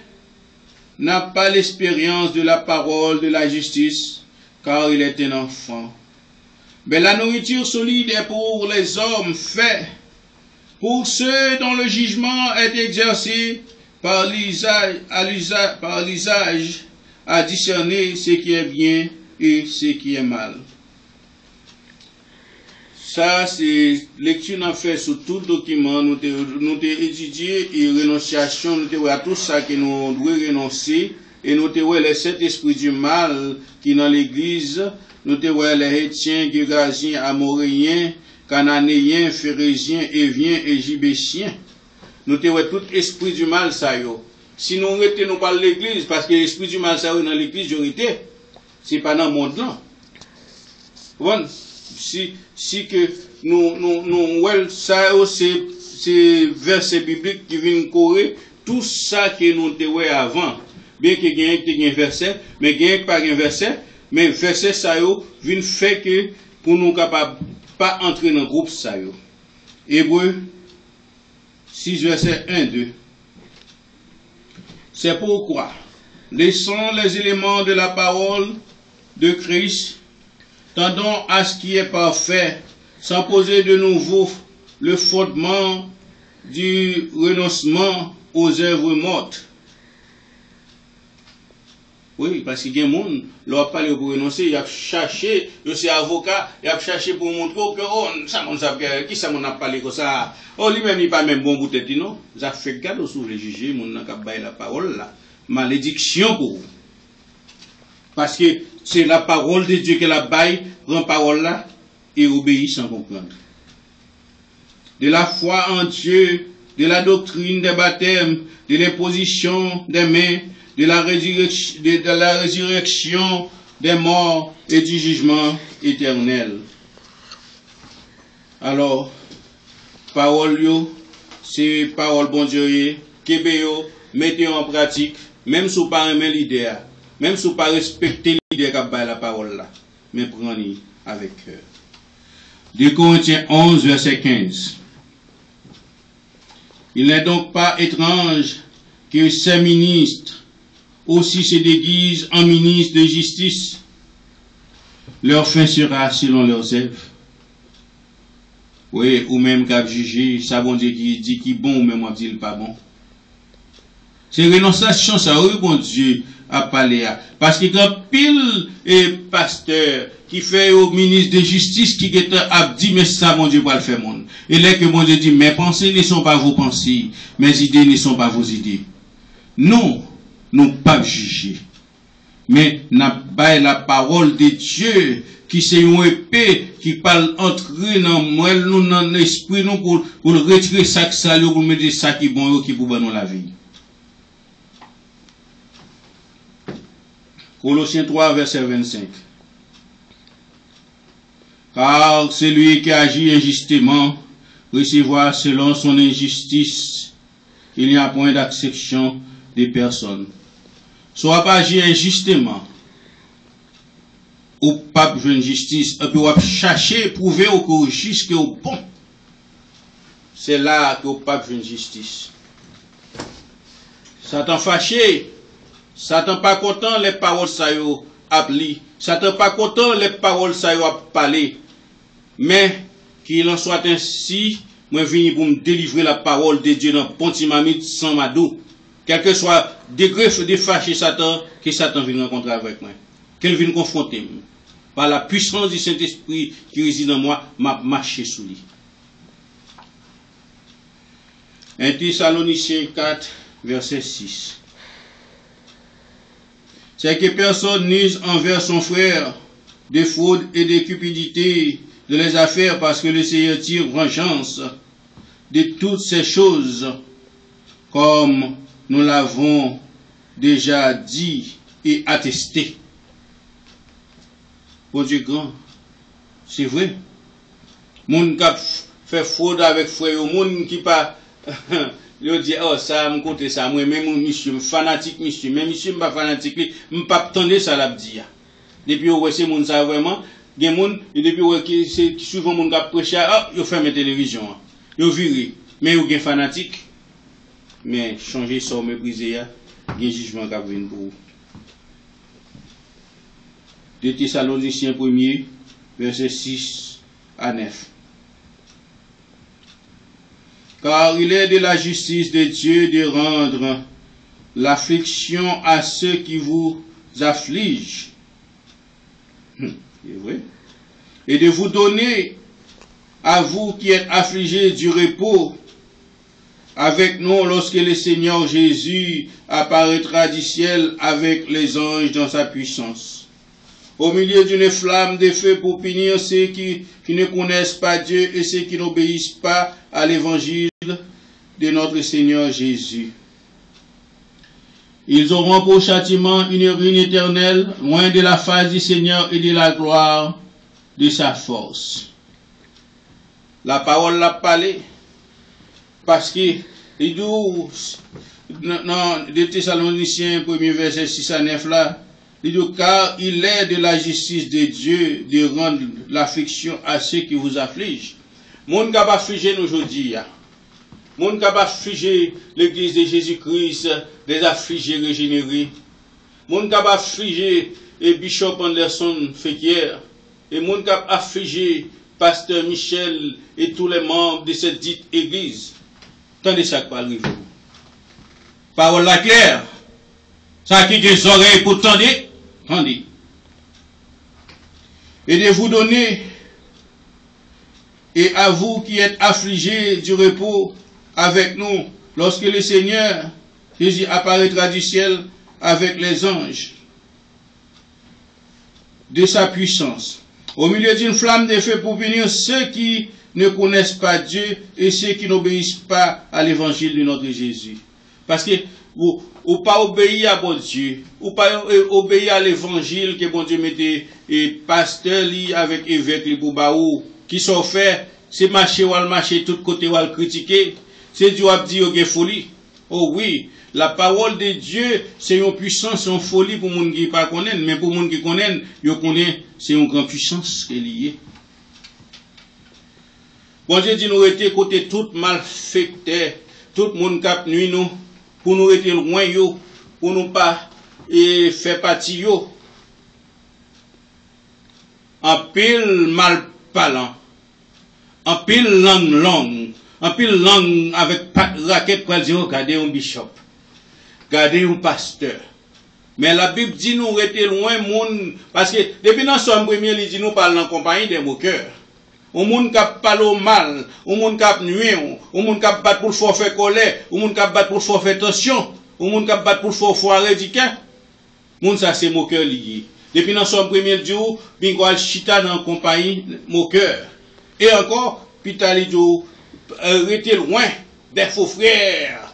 n'a pas l'expérience de la parole de la justice, car il est un enfant. Mais la nourriture solide est pour les hommes faits, pour ceux dont le jugement est exercé par l'usage à discerner ce qui est bien et ce qui est mal. Ça, c'est lecture qu'on a fait sur tout document, nous avons étudié et renonciation, nous avons à tout ça que nous devons renoncer, et nous avons les 7 esprits du mal qui dans l'église, nous avons les Hétiens, Gérasiens, Amoréens, Cananéens, Phérésiens, Éviens et Gibéchiens. Nous avons tout esprit du mal, ça y est. Si nous retenons pas l'église, parce que l'esprit du mal, ça y est dans l'église, c'est pas dans le monde là. Bon, si que nous, ça c'est verset biblique qui vient courir, tout ça que nous avons avant, bien qu'il y ait un verset, mais il n'y a pas un verset, mais verset ça vient faire que pour nous capables pas entrer dans le groupe ça. Hébreux 6, verset 1-2. C'est pourquoi, laissons les éléments de la parole de Christ, tendons à ce qui est parfait, sans poser de nouveau le fondement du renoncement aux œuvres mortes. Oui, parce qu'il y a des gens, leur parler pour renoncer, il a cherché, il c'est avocat, il a cherché pour montrer que, oh, ça m'en a qui ça m'en a parlé comme ça. Oh, lui-même, il n'est pas même bon pour tête, non? Ça fait garde sur les juges, mon n'a qu'à bailler la parole là. Malédiction pour vous. Parce que c'est la parole de Dieu que la baille, prend parole là, et obéit sans comprendre. De la foi en Dieu, de la doctrine des baptêmes, de l'imposition des mains, de la résurrection des morts et du jugement éternel. Alors, parole yo, c'est parole bon Dieu, kébéo, mettez en pratique, même si vous pas aimer l'idée, même si vous pas respecter l'idée qu'a la parole là, mais prenez avec cœur. 2 Corinthiens 11, verset 15. Il n'est donc pas étrange que ces ministres aussi se déguisent en ministres de justice. Leur fin sera selon leurs œuvres. Oui, ou même qu'à juger, ça bon Dieu qui dit qui bon ou même on dit pas bon. C'est renonciation, ça, oui, bon Dieu a parlé à. Parce que quand pile et pasteur qui fait au ministre de justice qui a dit, mais ça, mon Dieu, va le faire, monde. Et là que mon Dieu dit, mes pensées ne sont pas vos pensées, mes idées ne sont pas vos idées. Non, nous pas juger. Mais n'a pas la parole de Dieu qui c'est une épée qui parle entrer dans moi, nous dans l'esprit, nous pour retirer ça que ça, pour mettre ça qui est bon, qui pour nous la vie. Colossiens 3, verset 25. Car celui qui agit injustement recevra selon son injustice. Il n'y a point d'acception des personnes. Soit pas agir injustement, ou pas jouer justice, et puis on va chercher, prouver au que juste que au bon. C'est là que on pas jouer justice. Satan fâché, Satan pas content les paroles ça yo appli, Satan pas content les paroles ça yo parler. Mais qu'il en soit ainsi, moi venu pour me délivrer la parole de Dieu dans Pontimamite sans madou. Quel que soit degré de fâcher Satan, que Satan vienne rencontrer avec moi. Qu'elle vienne confronter moi. Par la puissance du Saint-Esprit qui réside en moi, m'a marché sous lui. 1 Thessaloniciens 4, verset 6. C'est que personne n'use envers son frère de fraude et de cupidité de les affaires, parce que le Seigneur tire vengeance de toutes ces choses, comme nous l'avons déjà dit et attesté. Bon Dieu grand, c'est vrai. Moun qui fait fraude avec frère, moun qui pas, il dit, oh ça, me compte ça, moi même monsieur, fanatique monsieur, mais monsieur pas fanatique, me pas attendre ça l'a dit. Depuis où c'est moun ça vraiment, gen moun, et depuis où c'est souvent moun qui prêche, ah, yo ferme la télévision, yo viré, mais yo gen fanatique, mais changer ça, mépriser, gen jugement qui vient pour vous. 2 Thessaloniciens 1er, verset 6 à 9. Car il est de la justice de Dieu de rendre l'affliction à ceux qui vous affligent. C'est vrai. Et de vous donner à vous qui êtes affligés du repos avec nous lorsque le Seigneur Jésus apparaîtra du ciel avec les anges dans sa puissance. Au milieu d'une flamme de feu pour punir ceux qui ne connaissent pas Dieu et ceux qui n'obéissent pas à l'évangile de notre Seigneur Jésus. Ils auront pour châtiment une ruine éternelle, loin de la face du Seigneur et de la gloire de sa force. La parole l'a parlé, parce que les 12, dans 2 Thessaloniciens, 1er verset 6 à 9 là, car il est de la justice de Dieu de rendre l'affliction à ceux qui vous affligent. Moun ka affligé nous aujourd'hui. Moun ka affligé l'église de Jésus-Christ, des affligés régénérés. Moun ka affligé et Bishop Anderson Fekier. Et moun ka affligé Pasteur Michel et tous les membres de cette dite église. Tendez ça qui va arriver. Parole la claire. Ça qui a des oreilles pour tendre, tendez. Et de vous donner, et à vous qui êtes affligés du repos avec nous, lorsque le Seigneur Jésus apparaîtra du ciel avec les anges de sa puissance, au milieu d'une flamme de feu pour punir ceux qui ne connaissent pas Dieu et ceux qui n'obéissent pas à l'évangile de notre Jésus. Parce que ou pas obéir à bon Dieu, ou pas obéir à l'évangile que bon Dieu mettait et pasteur li avec évêque li pour baou, qui sont fait, c'est marcher ou al marcher tout côté ou al critiquer, c'est Dieu a dit que folie. Oh oui, la parole de Dieu, c'est une puissance, c'est une folie pour les gens qui ne pas connaissent, mais pour les gens qui connaissent, ils connaissent, c'est une grande puissance qui est liée. Bon Dieu dit nous était côté tout malfaiteur, tout le monde qui nuit nous, pour nous être loin yo, pour nous pas faire partie yo. En pile mal parlant, en pile langue, en pile langue avec raquette pour dire regardez un bishop, regardez un pasteur. Mais la Bible dit nous rester loin monde parce que depuis dans Somme premier il dit nous parle en compagnie des moqueurs. Au monde qui parle mal, au monde qui nuit, au monde qui bat pour le forfait colère, au monde qui bat pour le forfait tension, au monde qui bat pour le forfait radical. Monde ça c'est moqueur lié. Depuis dans son premier jour, bingo chita dans compagnie moqueur. Et encore, pitali jour rester loin des faux frères.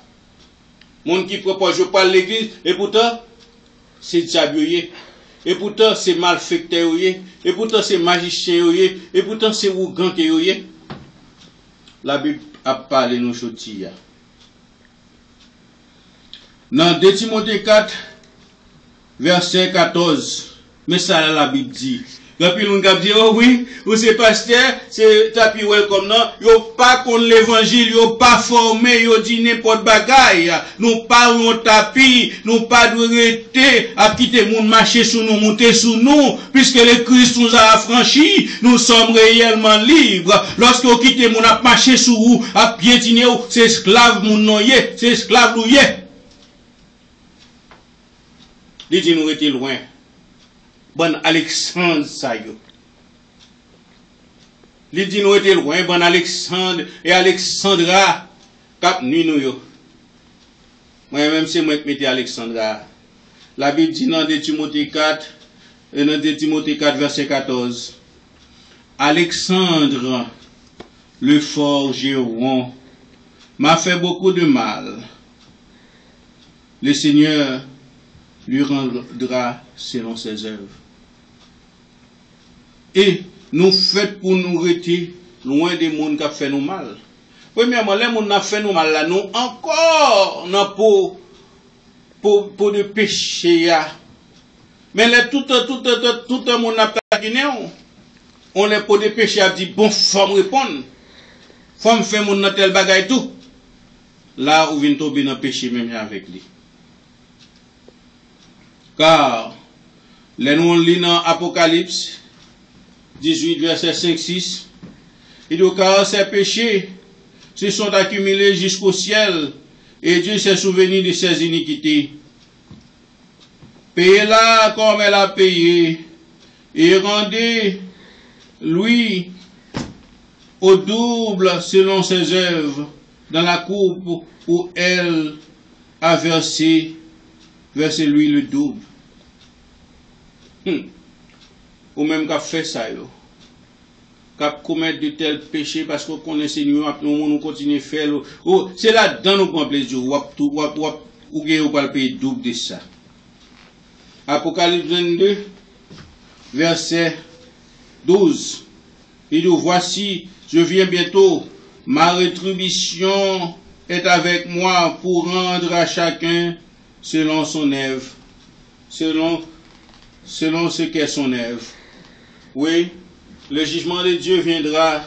Monde qui propose je parle l'église et pourtant c'est diabolier. Et pourtant, c'est malfecteur, et pourtant, c'est magicien, et pourtant, c'est ougan. La Bible a parlé de nos choses. Dans 2 Timothée 4, verset 14, mais ça, la Bible dit. Et puis, nous avons dit, oh oui, ou c'est pasteur, c'est tapis welcome, non, yo pas contre l'évangile, yo pas formé, yo dit n'importe bagaille, nous parlons tapis, nous pas de rester, à quitter moun marcher sous nous, monter sous nous, puisque le Christ nous a affranchis, nous sommes réellement libres. Lorsque vous quittez moun à marcher sous vous, à piétiner vous, c'est esclave moun noyé, c'est esclave louye. Il dit nous étions loin. Bon Alexandre Sayo. Il dit nous étions loin, bon Alexandre et Alexandra, cap nuit nous yo. Moi-même c'est moi qui mettais Alexandra. La Bible dit dans 2 Timothée 4, dans 2 Timothée 4 verset 14. Alexandre, le forgeron, m'a fait beaucoup de mal. Le Seigneur lui rendra selon ses œuvres. Et nous faisons pour nous rester loin des gens qui ont fait nous mal. Premièrement, les gens qui ont fait nous mal, là, nous encore pour de péché. Mais tout le monde n'a pas guiné. On est pour des péchés, a dit, bon, faut me répondre. Faut me faire mon tel bagay tout. Là, où vient tomber dans le péché même avec lui. Car, les nous lit dans Apocalypse 18, verset 5-6, il dit, car ces péchés se sont accumulés jusqu'au ciel, et Dieu s'est souvenu de ses iniquités. Payez-la comme elle a payé, et rendez-lui au double selon ses œuvres, dans la coupe où elle a versé lui le double. Ou même qu'a fait ça, qu'a commettre de tels péchés parce qu'on connaît Seigneur, nous continuons à faire. C'est là-dedans nous prenons plaisir. Ou pas payer double de ça. Apocalypse 22, verset 12. Il dit, voici, je viens bientôt, ma rétribution est avec moi pour rendre à chacun selon son œuvre, selon ce qu'est son œuvre. Oui, le jugement de Dieu viendra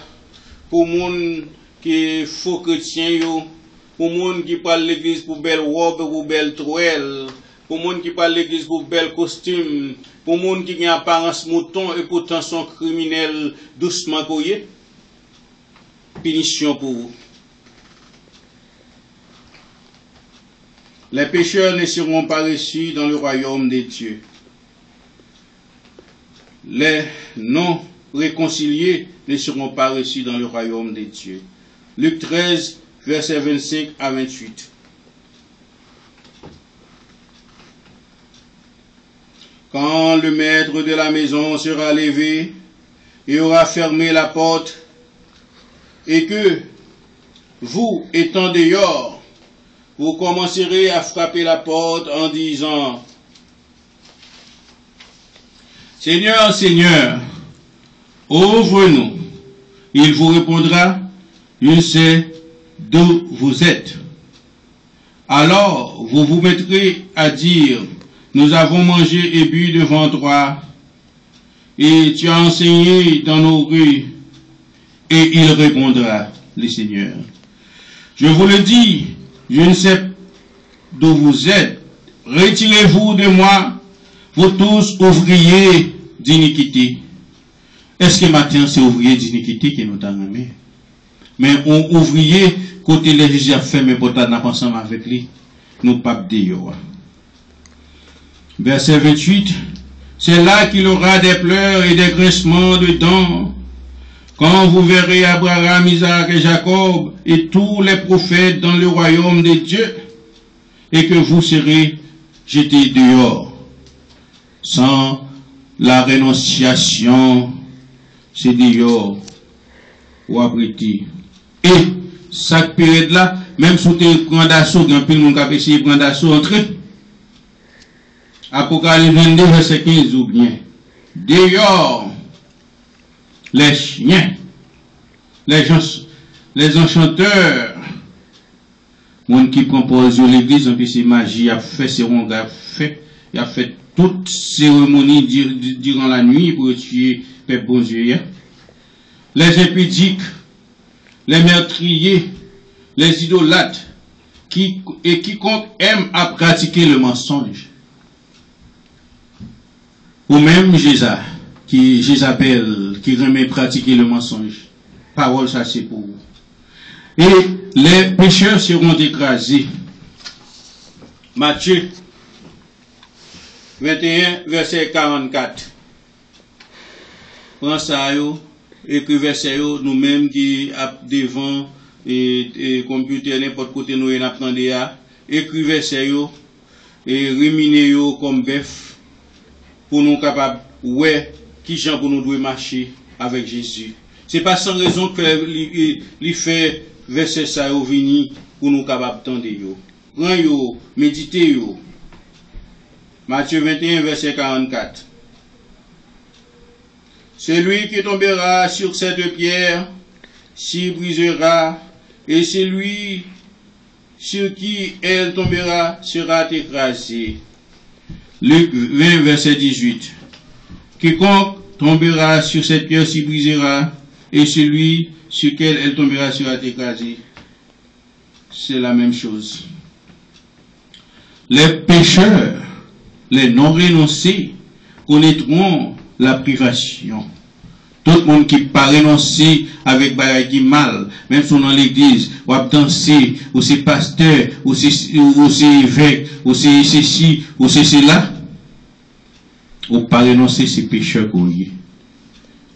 pour les gens qui est faux chrétiens, pour les gens qui parlent l'église pour belle robe, pour belle toile, pour les gens qui parlent l'église pour belle costume, pour les gens qui ont apparence mouton et pourtant sont criminels doucement courriers. Punition pour vous. Les pécheurs ne seront pas reçus dans le royaume des dieux. Les non réconciliés ne seront pas reçus dans le royaume des dieux. Luc 13, versets 25 à 28. Quand le maître de la maison sera levé et aura fermé la porte, et que vous, étant dehors, vous commencerez à frapper la porte en disant « Seigneur, Seigneur, ouvre-nous. » Il vous répondra « Je sais d'où vous êtes. » Alors vous vous mettrez à dire « Nous avons mangé et bu devant toi, et tu as enseigné dans nos rues. » Et il répondra, le Seigneur, « Je vous le dis, je ne sais d'où vous êtes. Retirez-vous de moi, vous tous ouvriers d'iniquité. » Est-ce que maintenant c'est ouvrier d'iniquité qui nous a nommé? Mais on ouvrier, côté les juges a fait, mais pour t'en ensemble avec lui, nous pas de. Verset 28, c'est là qu'il aura des pleurs et des grincements de dents, quand vous verrez Abraham, Isaac et Jacob et tous les prophètes dans le royaume de Dieu, et que vous serez jetés dehors. Sans la rénonciation, c'est dehors ou abrité. Et cette période-là, même si tu prends d'assaut, il y a un peu de monde qui a essayé de prendre d'assaut, entrer. Apocalypse 22, verset 15, ou bien. Dehors, les chiens, les enchanteurs, monde qui compose l'église, en plus c'est magie, a fait, c'est on a fait, il a fait toute cérémonie durant la nuit pour tuer les bons yeux. Les impudiques, les meurtriers, les idolâtres, et quiconque aime à pratiquer le mensonge. Ou même Jézabel, qui remet pratiquer le mensonge. Parole, ça c'est pour vous. Et les pécheurs seront écrasés. Matthieu 21, verset 44. Prends ça, écrit verset, nous-mêmes qui devant et computer n'importe côté nous en apprenez à, écrit verset, et reminer comme bœuf, pour nous capables, ouais, qui gens pour nous devons marcher avec Jésus. C'est pas sans raison que il fait verset ça au vini pour nous capables tendre yo. Prends yo, méditez yo. Matthieu 21 verset 44. Celui qui tombera sur cette pierre s'y brisera, et celui sur qui elle tombera sera écrasé. Luc 20 verset 18. Quiconque tombera sur cette pierre s'y brisera, et celui sur lequel elle tombera sera écrasé. C'est la même chose. Les pécheurs, les non renoncés, connaîtront la privation. Tout le monde qui pas renoncer avec bagay mal, même si on dans l'église, ou à danser, ou c'est pasteur, ou c'est évêque, ou c'est ceci, ou c'est cela, ou pas renoncer ces pécheurs qu'on y est.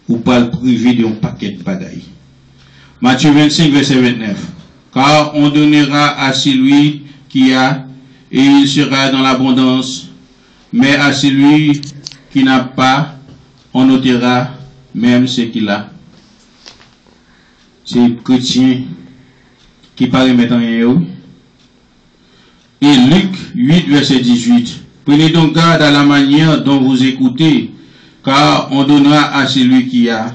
Ou pas le priver d'un paquet de bagailles. Matthieu 25, verset 29. Car on donnera à celui qui a, et il sera dans l'abondance, mais à celui qui n'a pas, on ôtera même ce qu'il a. C'est chrétien qui paraît mettre en rien. Et Luc 8, verset 18. Prenez donc garde à la manière dont vous écoutez, car on donnera à celui qui a,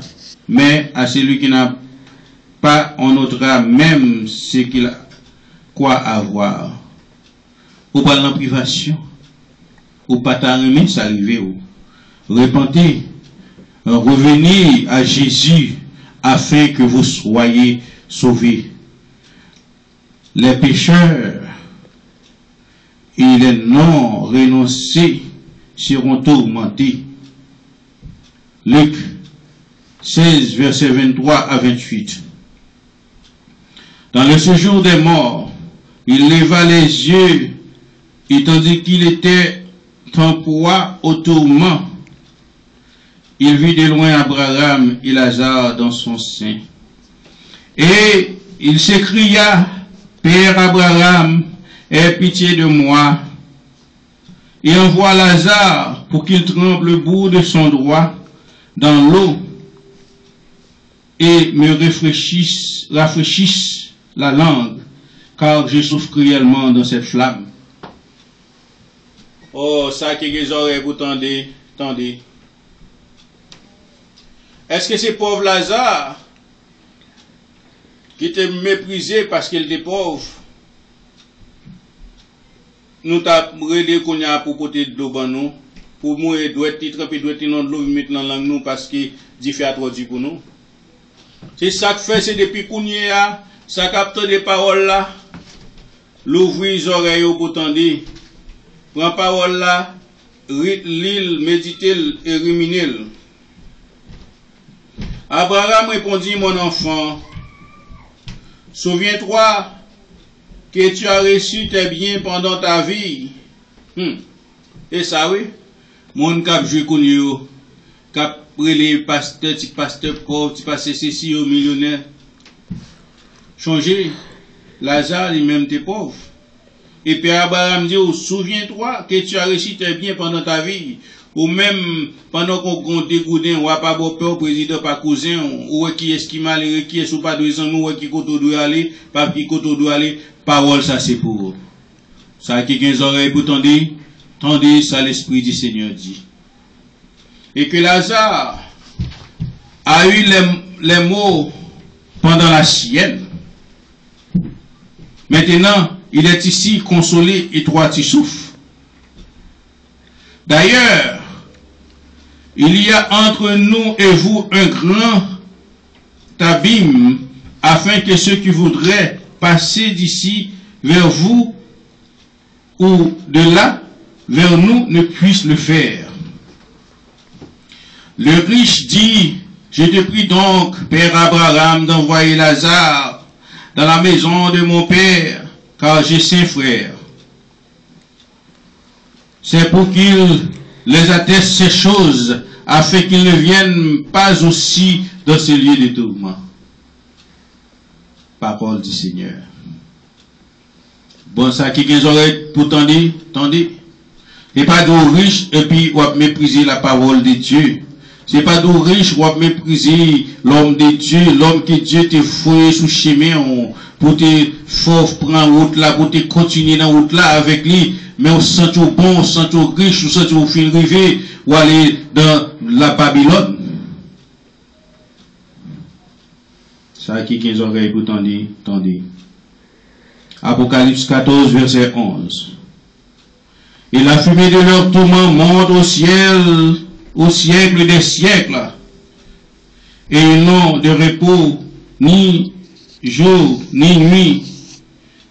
mais à celui qui n'a pas, on ôtera même ce qu'il a quoi avoir. Ou pas dans la privation, ou pas t'arriver, ça arrive. Repentez, revenez à Jésus afin que vous soyez sauvés. Les pécheurs et les non renoncés seront tourmentés. Luc 16, versets 23 à 28. Dans le séjour des morts, il leva les yeux Et tandis qu'il était en proie au tourment, il vit de loin Abraham et Lazare dans son sein. Et il s'écria, Père Abraham, aie pitié de moi, et envoie Lazare pour qu'il trempe le bout de son doigt dans l'eau et me rafraîchisse la langue, car je souffre cruellement dans cette flamme. Oh, ça qui est les oreilles, vous tendez. Est-ce que c'est pauvre Lazare qui était méprisé parce qu'il était pauvre? Nous t'avons relé qu'on a pour côté de l'eau, nous, pour mourir, doit être trempé, doit être dans l'eau, mettre dans la langue, nous, parce qu'il dit fait trop du pour nous. C'est ça que fait, c'est depuis qu'on y est, ça capte des paroles là, l'ouvrir les oreilles pour tendre, prend parole là, l'île, méditer et ruminer. Abraham répondit, mon enfant, souviens-toi que tu as reçu tes biens pendant ta vie. Et ça, oui, mon cap joué qu'on y a, cap les pasteurs, petit pasteur pauvre, petit pasteur ceci au millionnaire. Changer, Lazare, lui-même, t'es pauvre. Et puis Abraham dit, souviens-toi que tu as reçu tes biens pendant ta vie. Ou même, pendant qu'on dégoudin, ou pas beau père, président, pas cousin, ou qui est-ce qui malheureux, qui est-ce pas deux ans, ou qui côté doit aller, pas qui côté doit aller, parole, ça c'est pour eux. Ça qui a des oreilles pour tendez, ça l'Esprit du Seigneur dit. Et que Lazare a eu les mots pendant la sienne. Maintenant, il est ici consolé et toi tu souffres. D'ailleurs, il y a entre nous et vous un grand abîme, afin que ceux qui voudraient passer d'ici vers vous ou de là vers nous ne puissent le faire. Le riche dit, je te prie donc, Père Abraham, d'envoyer Lazare dans la maison de mon Père, car j'ai 5 frères. C'est pour qu'il les atteste ces choses, afin qu'ils ne viennent pas aussi dans ce lieu de tourment. Parole du Seigneur. Bon, ça qui a les oreilles pour tendez. Et pas de riche, et puis on va mépriser la parole de Dieu. C'est pas de riche, on va mépriser l'homme de Dieu, l'homme que Dieu te fouillé sous chemin, pour te faire prendre route là, pour te continuer dans route là avec lui. Mais on sent tout bon, on sent tout riche, on sent tout fin rivé, ou aller dans la Babylone. Ça qui a les oreilles pour tendez. Apocalypse 14, verset 11. Et la fumée de leur tourment monte au ciel, au siècle des siècles. Et ils n'ont de repos, ni jour, ni nuit,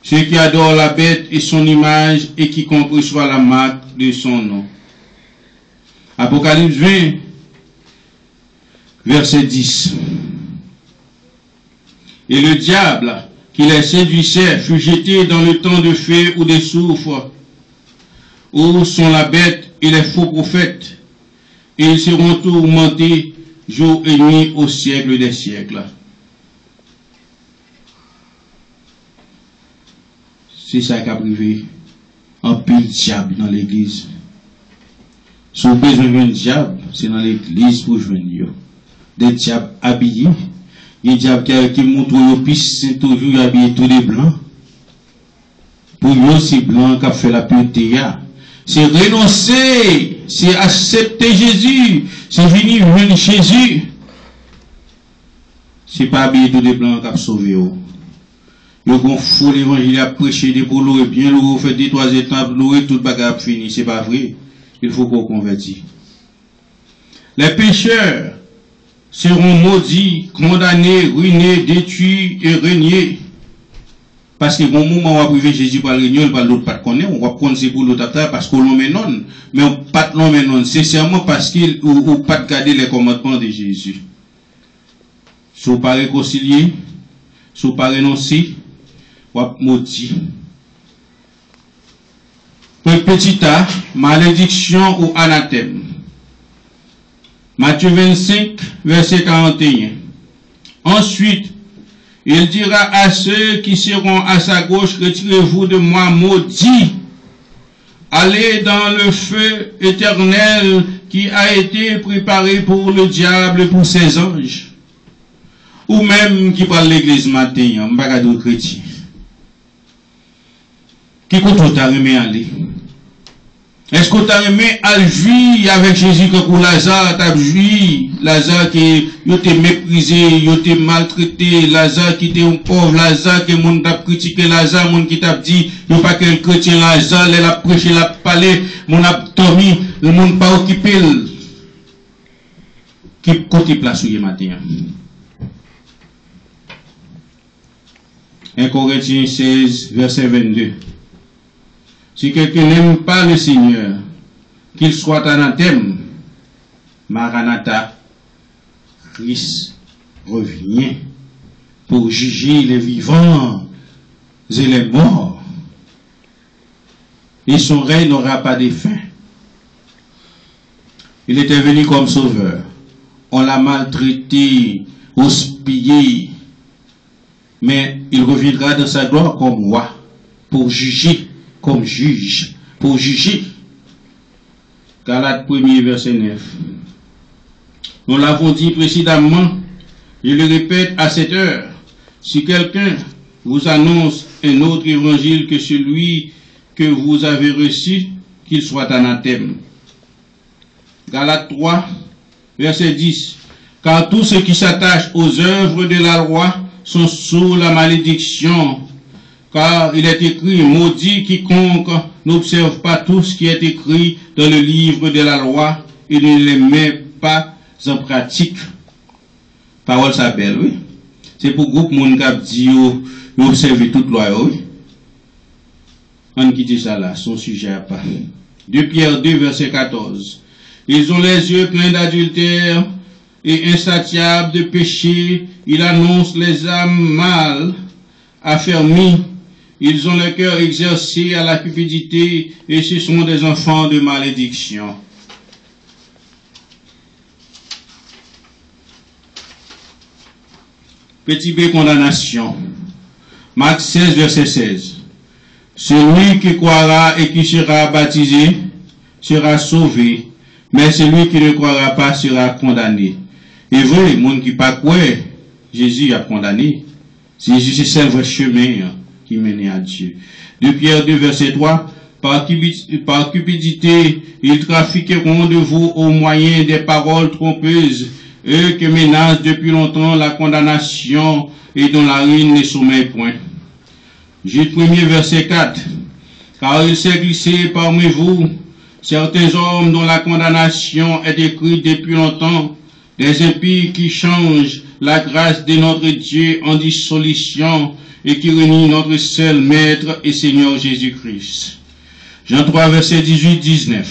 ceux qui adorent la bête et son image, et qui reçoit la marque de son nom. Apocalypse 20, verset 10. Et le diable, qui les séduisait, fut jeté dans le temps de feu ou de soufre, où sont la bête et les faux prophètes, et ils seront tourmentés jour et nuit au siècle des siècles. C'est ça qui a privé un pile diable dans l'église. Si vous avez besoin d'un diable, c'est dans l'église pour joindre. Des diables habillés. Il y a des diables qui montrent au piste, c'est toujours habillé tous les blancs. Pour eux, c'est blanc qui a fait la pureté. C'est renoncer, c'est accepter Jésus, c'est venir venir Jésus. C'est pas habiller tous les blancs qui a sauvé. Le bon fou l'évangile a prêché des pour l'eau et bien l'eau fait des 3 étapes, l'eau et tout bagarre fini. C'est pas vrai. Il faut qu'on convertisse. Les pécheurs seront maudits, condamnés, ruinés, détruits et régnés. Parce que bon moment on va priver Jésus par le régner, on va l'autre pas connaître, on va prendre c'est pour l'autre affaire parce qu'on l'on met non. Mais on pas l'on met non, sincèrement parce qu'il ou pas garder les commandements de Jésus. Si vous pas réconcilier, si vous pas renoncer, on va maudit. petit a, malédiction ou anathème. Matthieu 25, verset 41. Ensuite, il dira à ceux qui seront à sa gauche, retirez-vous de moi, maudits. Allez dans le feu éternel qui a été préparé pour le diable et pour ses anges. Ou même qui parle l'église matin, m'bagado chrétien. Qui compte t'a remis aller? Est-ce qu'on t'a remis à vivre avec Jésus comme Lazare, t'as vu Lazare qui était méprisé, il était maltraité, Lazare qui était un pauvre, Lazare qui monde t'a critiqué, Lazare monde qui t'a dit, il pas quel chrétien Lazare, il a prêché, il a parlé, mon a dormi, le monde pas occupé. Qui côté place où il matin? 1 Corinthiens 16, verset 22. Si quelqu'un n'aime pas le Seigneur, qu'il soit anathème, Maranatha, Christ revient pour juger les vivants et les morts. Et son règne n'aura pas de fin. Il était venu comme sauveur. On l'a maltraité, houspillé, mais il reviendra dans sa gloire comme roi, pour juger, comme juge, pour juger. Galates 1er, verset 9. Nous l'avons dit précédemment, je le répète à cette heure, si quelqu'un vous annonce un autre évangile que celui que vous avez reçu, qu'il soit anathème. Galates 3, verset 10. Car tous ceux qui s'attachent aux œuvres de la loi sont sous la malédiction. Car il est écrit, maudit quiconque n'observe pas tout ce qui est écrit dans le livre de la loi et ne les met pas en pratique. Parole s'appelle, oui. C'est pour groupe moun k'ap di yo observer toute loi, oui. On quitte ça là, son sujet à part. 2 Pierre 2, verset 14. Ils ont les yeux pleins d'adultère et insatiables de péché. Ils annoncent les âmes mal affermies. Ils ont le cœur exercé à la cupidité et ce sont des enfants de malédiction. Petit B, condamnation. Marc 16, verset 16. Celui qui croira et qui sera baptisé sera sauvé, mais celui qui ne croira pas sera condamné. Et vrai, le monde qui pas quoi, Jésus a condamné. Jésus, c'est le vrai chemin qui mène à Dieu. 2 Pierre 2, verset 3. Par cupidité, ils trafiqueront de vous au moyen des paroles trompeuses, eux qui menacent depuis longtemps la condamnation et dont la ruine ne sommeille point. Jude 1er, verset 4. Car il s'est glissé parmi vous certains hommes dont la condamnation est écrite depuis longtemps, des impies qui changent la grâce de notre Dieu en dissolution et qui renient notre seul Maître et Seigneur Jésus-Christ. Jean 3, verset 18-19.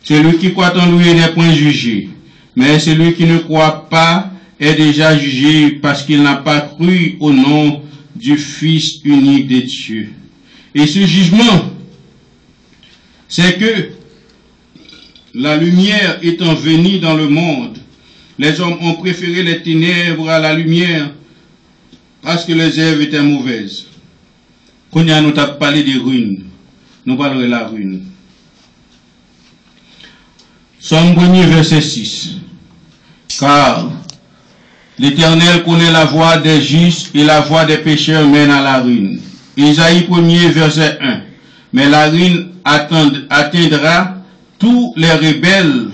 Celui qui croit en lui n'est point jugé, mais celui qui ne croit pas est déjà jugé parce qu'il n'a pas cru au nom du Fils unique de Dieu. Et ce jugement, c'est que la lumière étant venue dans le monde, les hommes ont préféré les ténèbres à la lumière parce que les œuvres étaient mauvaises. Quand nous avons parlé des ruines, nous parlons de la ruine. Somme 1er, verset 6. Car l'Éternel connaît la voie des justes et la voie des pécheurs mène à la ruine. Isaïe 1er, verset 1. Mais la ruine atteindra tous les rebelles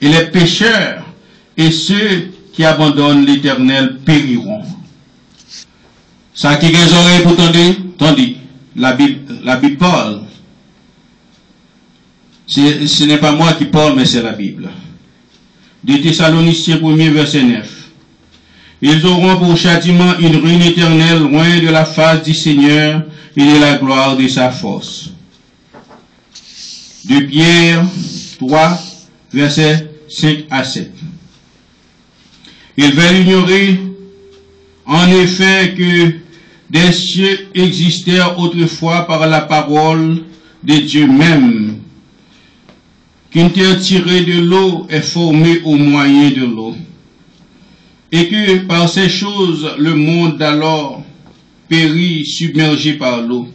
et les pécheurs, et ceux qui abandonnent l'Éternel périront. Ça qui a des oreilles pour tendez, la Bible parle. Ce n'est pas moi qui parle, mais c'est la Bible. 2 Thessaloniciens 1er, verset 9. Ils auront pour châtiment une ruine éternelle loin de la face du Seigneur et de la gloire de sa force. 2 Pierre 3, versets 5 à 7. Ils veulent ignorer en effet que des cieux existèrent autrefois par la parole de Dieu même, qu'une terre tirée de l'eau est formée au moyen de l'eau, et que par ces choses le monde d'alors périt submergé par l'eau,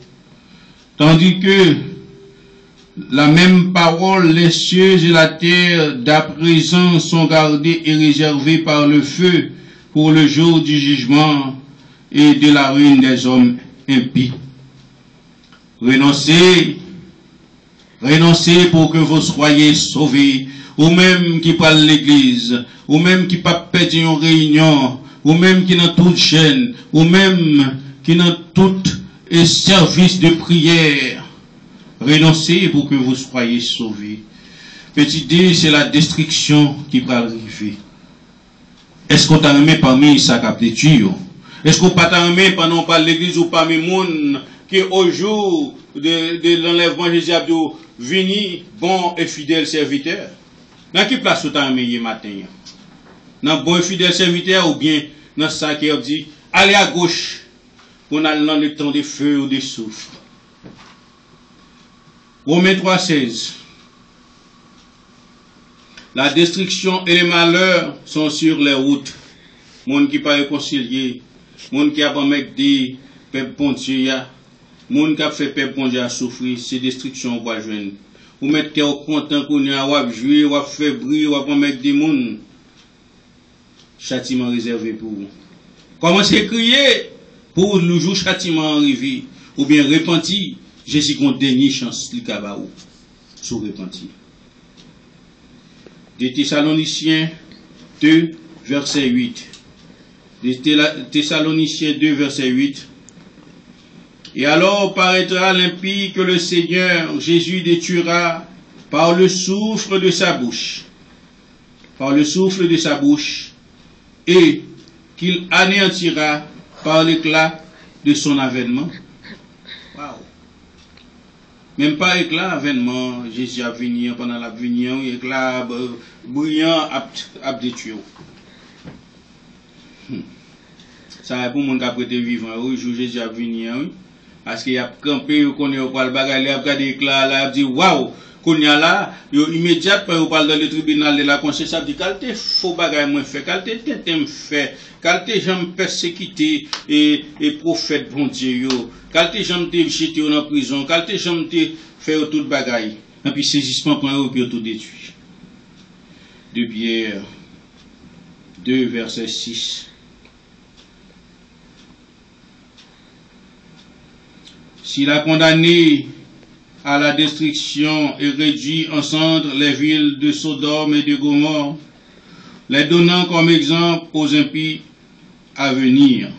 tandis que la même parole, les cieux et la terre d'à présent sont gardés et réservés par le feu pour le jour du jugement et de la ruine des hommes impies. Renoncez pour que vous soyez sauvés, ou même qui parlent l'église, ou même qui pas perdre une réunion, ou même qui dans toute chaîne, ou même qui dans tout service de prière. Renoncez pour que vous soyez sauvés. Petit D, c'est la destruction qui va arriver. Est-ce qu'on t'a remis parmi ça qui tué? Est-ce qu'on pas t'a remis pendant par l'église ou parmi les gens qui au jour de l'enlèvement Jésus a venu bon et fidèle serviteur? Dans quelle place vous t'as remis hier matin? Dans bon et fidèle serviteur ou bien dans ça qui a dit allez à gauche pour aller dans le temps de feu ou de souffle? Romains 3,16. La destruction et les malheurs sont sur les routes. Monde qui pas réconcilié, monde qui a pas mettre des peuple bon Dieu, monde qui a fait peuple bon Dieu à souffrir, c'est destruction qu'on va joindre. Vous mettez au content qu'on y a, ou jouer, ou faire briller, ou pas mettre des monde. Châtiment réservé pour vous. Commencez à crier pour le jour châtiment arrivé, ou bien repentir. Jésus compte dernière chance, li kabaou, sous repentir. Des Thessaloniciens 2, verset 8. Des Thessaloniciens 2, verset 8. Et alors paraîtra l'impie que le Seigneur Jésus détruira par le souffle de sa bouche. Par le souffle de sa bouche. Et qu'il anéantira par l'éclat de son avènement. Waouh! Même pas éclat avènement, Jésus a venu pendant la venue, éclat brillant à détruire. Ça est pour mon cas prêté vivant, oui, Jésus a venu, oui. Parce qu'il a campé, il connaît pas le bagage, il a regardé l'éclat, là, il a dit waouh, qu'on y a là, immédiatement, il parle dans le tribunal de la conscience, il a dit qualité faux bagage moi fait, qualité tête me fait, qualité j'aime persécuter et prophète bon Dieu, qualité j'aime te jeter en prison, qualité j'aime te faire tout bagage. Et puis saisissement pour un puis tout détruit. De Pierre 2 verset 6. S'il a condamné à la destruction et réduit en cendres les villes de Sodome et de Gomorrhe, les donnant comme exemple aux impies à venir.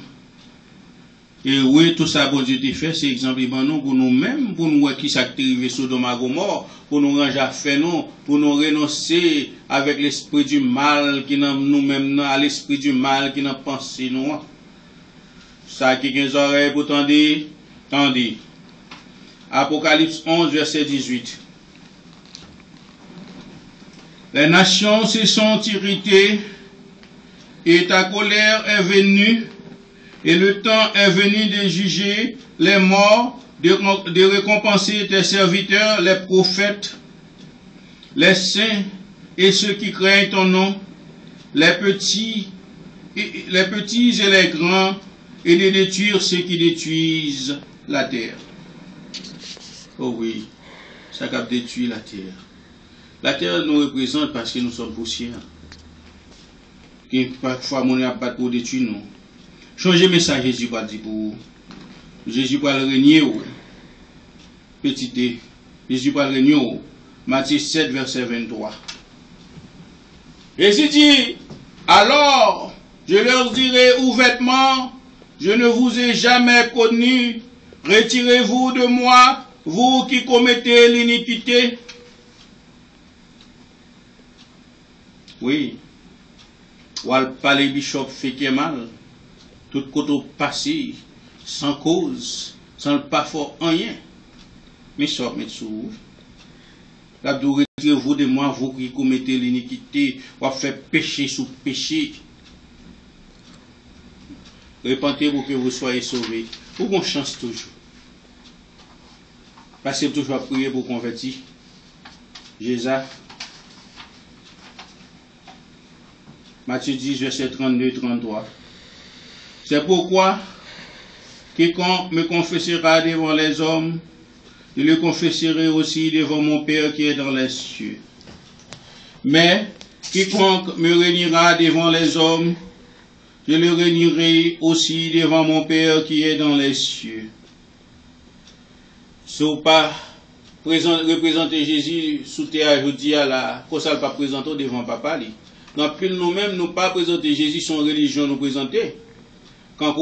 Et oui, tout ça, bon Dieu, fait, c'est exemple pour nous-mêmes, pour nous qui s'activent Sodome et Gomorrhe, pour nous ranger à faire, pour nous renoncer avec l'esprit du mal qui n'a nous-mêmes, à l'esprit du mal qui n'a pensé nous. Ça qui a des oreilles pour tendre. Tandis, Apocalypse 11, verset 18. Les nations se sont irritées et ta colère est venue et le temps est venu de juger les morts, de récompenser tes serviteurs, les prophètes, les saints et ceux qui craignent ton nom, les petits et les grands, et de détruire ceux qui détruisent la terre. Oh oui, ça a détruit la terre. La terre nous représente parce que nous sommes poussière. Et parfois, mon n'a pas pour détruire nous. Changez le message, Jésus va dire pour vous. Jésus va le régner. Petit D. Jésus va le régner. Matthieu 7, verset 23. Jésus dit, alors, je leur dirai ouvertement, je ne vous ai jamais connu. Retirez-vous de moi, vous qui commettez l'iniquité. Oui. Ou pas les bishops fait qui est mal. Tout côté passé, sans cause, sans le pas fort rien. Mais ça, mais sous. Retirez-vous de moi, vous qui commettez l'iniquité, ou fait péché sous péché. Repentez-vous que vous soyez sauvés. Ou bonne chance toujours. Passez toujours à prier pour convertir. Jésus. Matthieu 10, verset 32-33. C'est pourquoi, quiconque me confessera devant les hommes, je le confesserai aussi devant mon Père qui est dans les cieux. Mais, quiconque me réunira devant les hommes, je le réunirai aussi devant mon Père qui est dans les cieux. Si vous pas représenter Jésus sous terre, je dis à la, pour ça, pas présenter devant papa. Donc, pile nous-mêmes, nous pas présenter Jésus, son religion nous présenter. Quand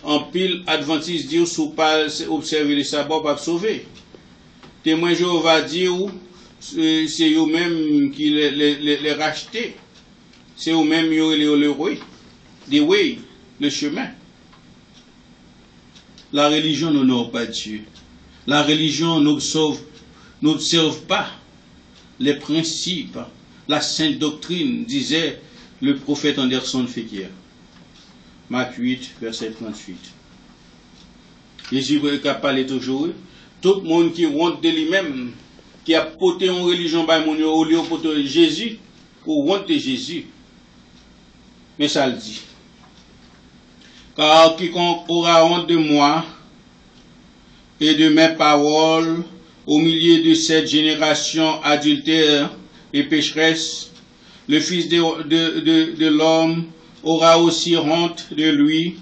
en pile adventiste dit, sous pas observer le sabbat, pas sauver. Témoin Jéhovah dit, c'est eux-mêmes qui les racheter. C'est eux-mêmes qui le way, the way, le chemin. La religion n'honore pas Dieu. La religion n'observe pas les principes, la sainte doctrine, disait le prophète Anderson Fekir. Marc 8, verset 38. Jésus a parlé toujours. Tout le monde qui honte de lui-même, qui a porté une religion par mon au lieu de porter Jésus, ou honte de Jésus. Mais ça le dit. Car quiconque aura honte de moi et de mes paroles au milieu de cette génération adultère et pécheresse, le Fils de l'homme aura aussi honte de lui,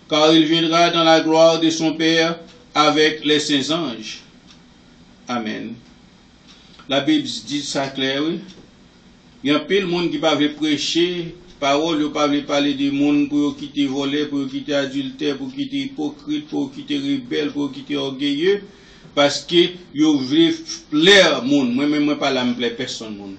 car il viendra dans la gloire de son Père avec les saints anges. Amen. La Bible dit ça clair, oui. Il y a peu de monde qui va prêcher parole, il va parler du monde pour quitter voler, pour quitter adultère, pour quitter hypocrite, pour quitter rebelle, pour quitter orgueilleux, parce que vous voulez plaire monde. Moi-même, je ne parle pas plaire personne monde.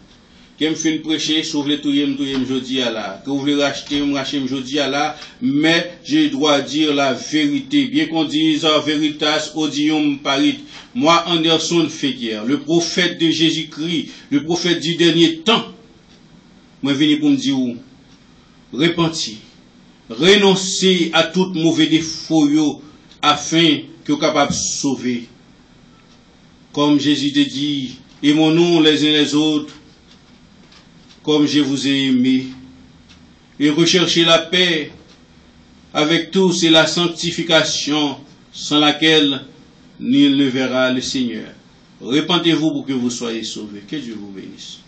Qui me fait prêcher, sauf les touillem jodi à la. Que vous voulez racheter, me jodi à la, mais je dois dire la vérité. Bien qu'on dise veritas odium parit. Moi, Anderson Fekir, le prophète de Jésus-Christ, le prophète du dernier temps, moi, venu pour me dire, repentir, renoncer à tout mauvais défaut, afin que vous soyez capable de sauver. Comme Jésus te dit, aimons-nous les uns les autres, comme je vous ai aimé, et recherchez la paix avec tous et la sanctification sans laquelle nul ne verra le Seigneur. Repentez-vous pour que vous soyez sauvés. Que Dieu vous bénisse.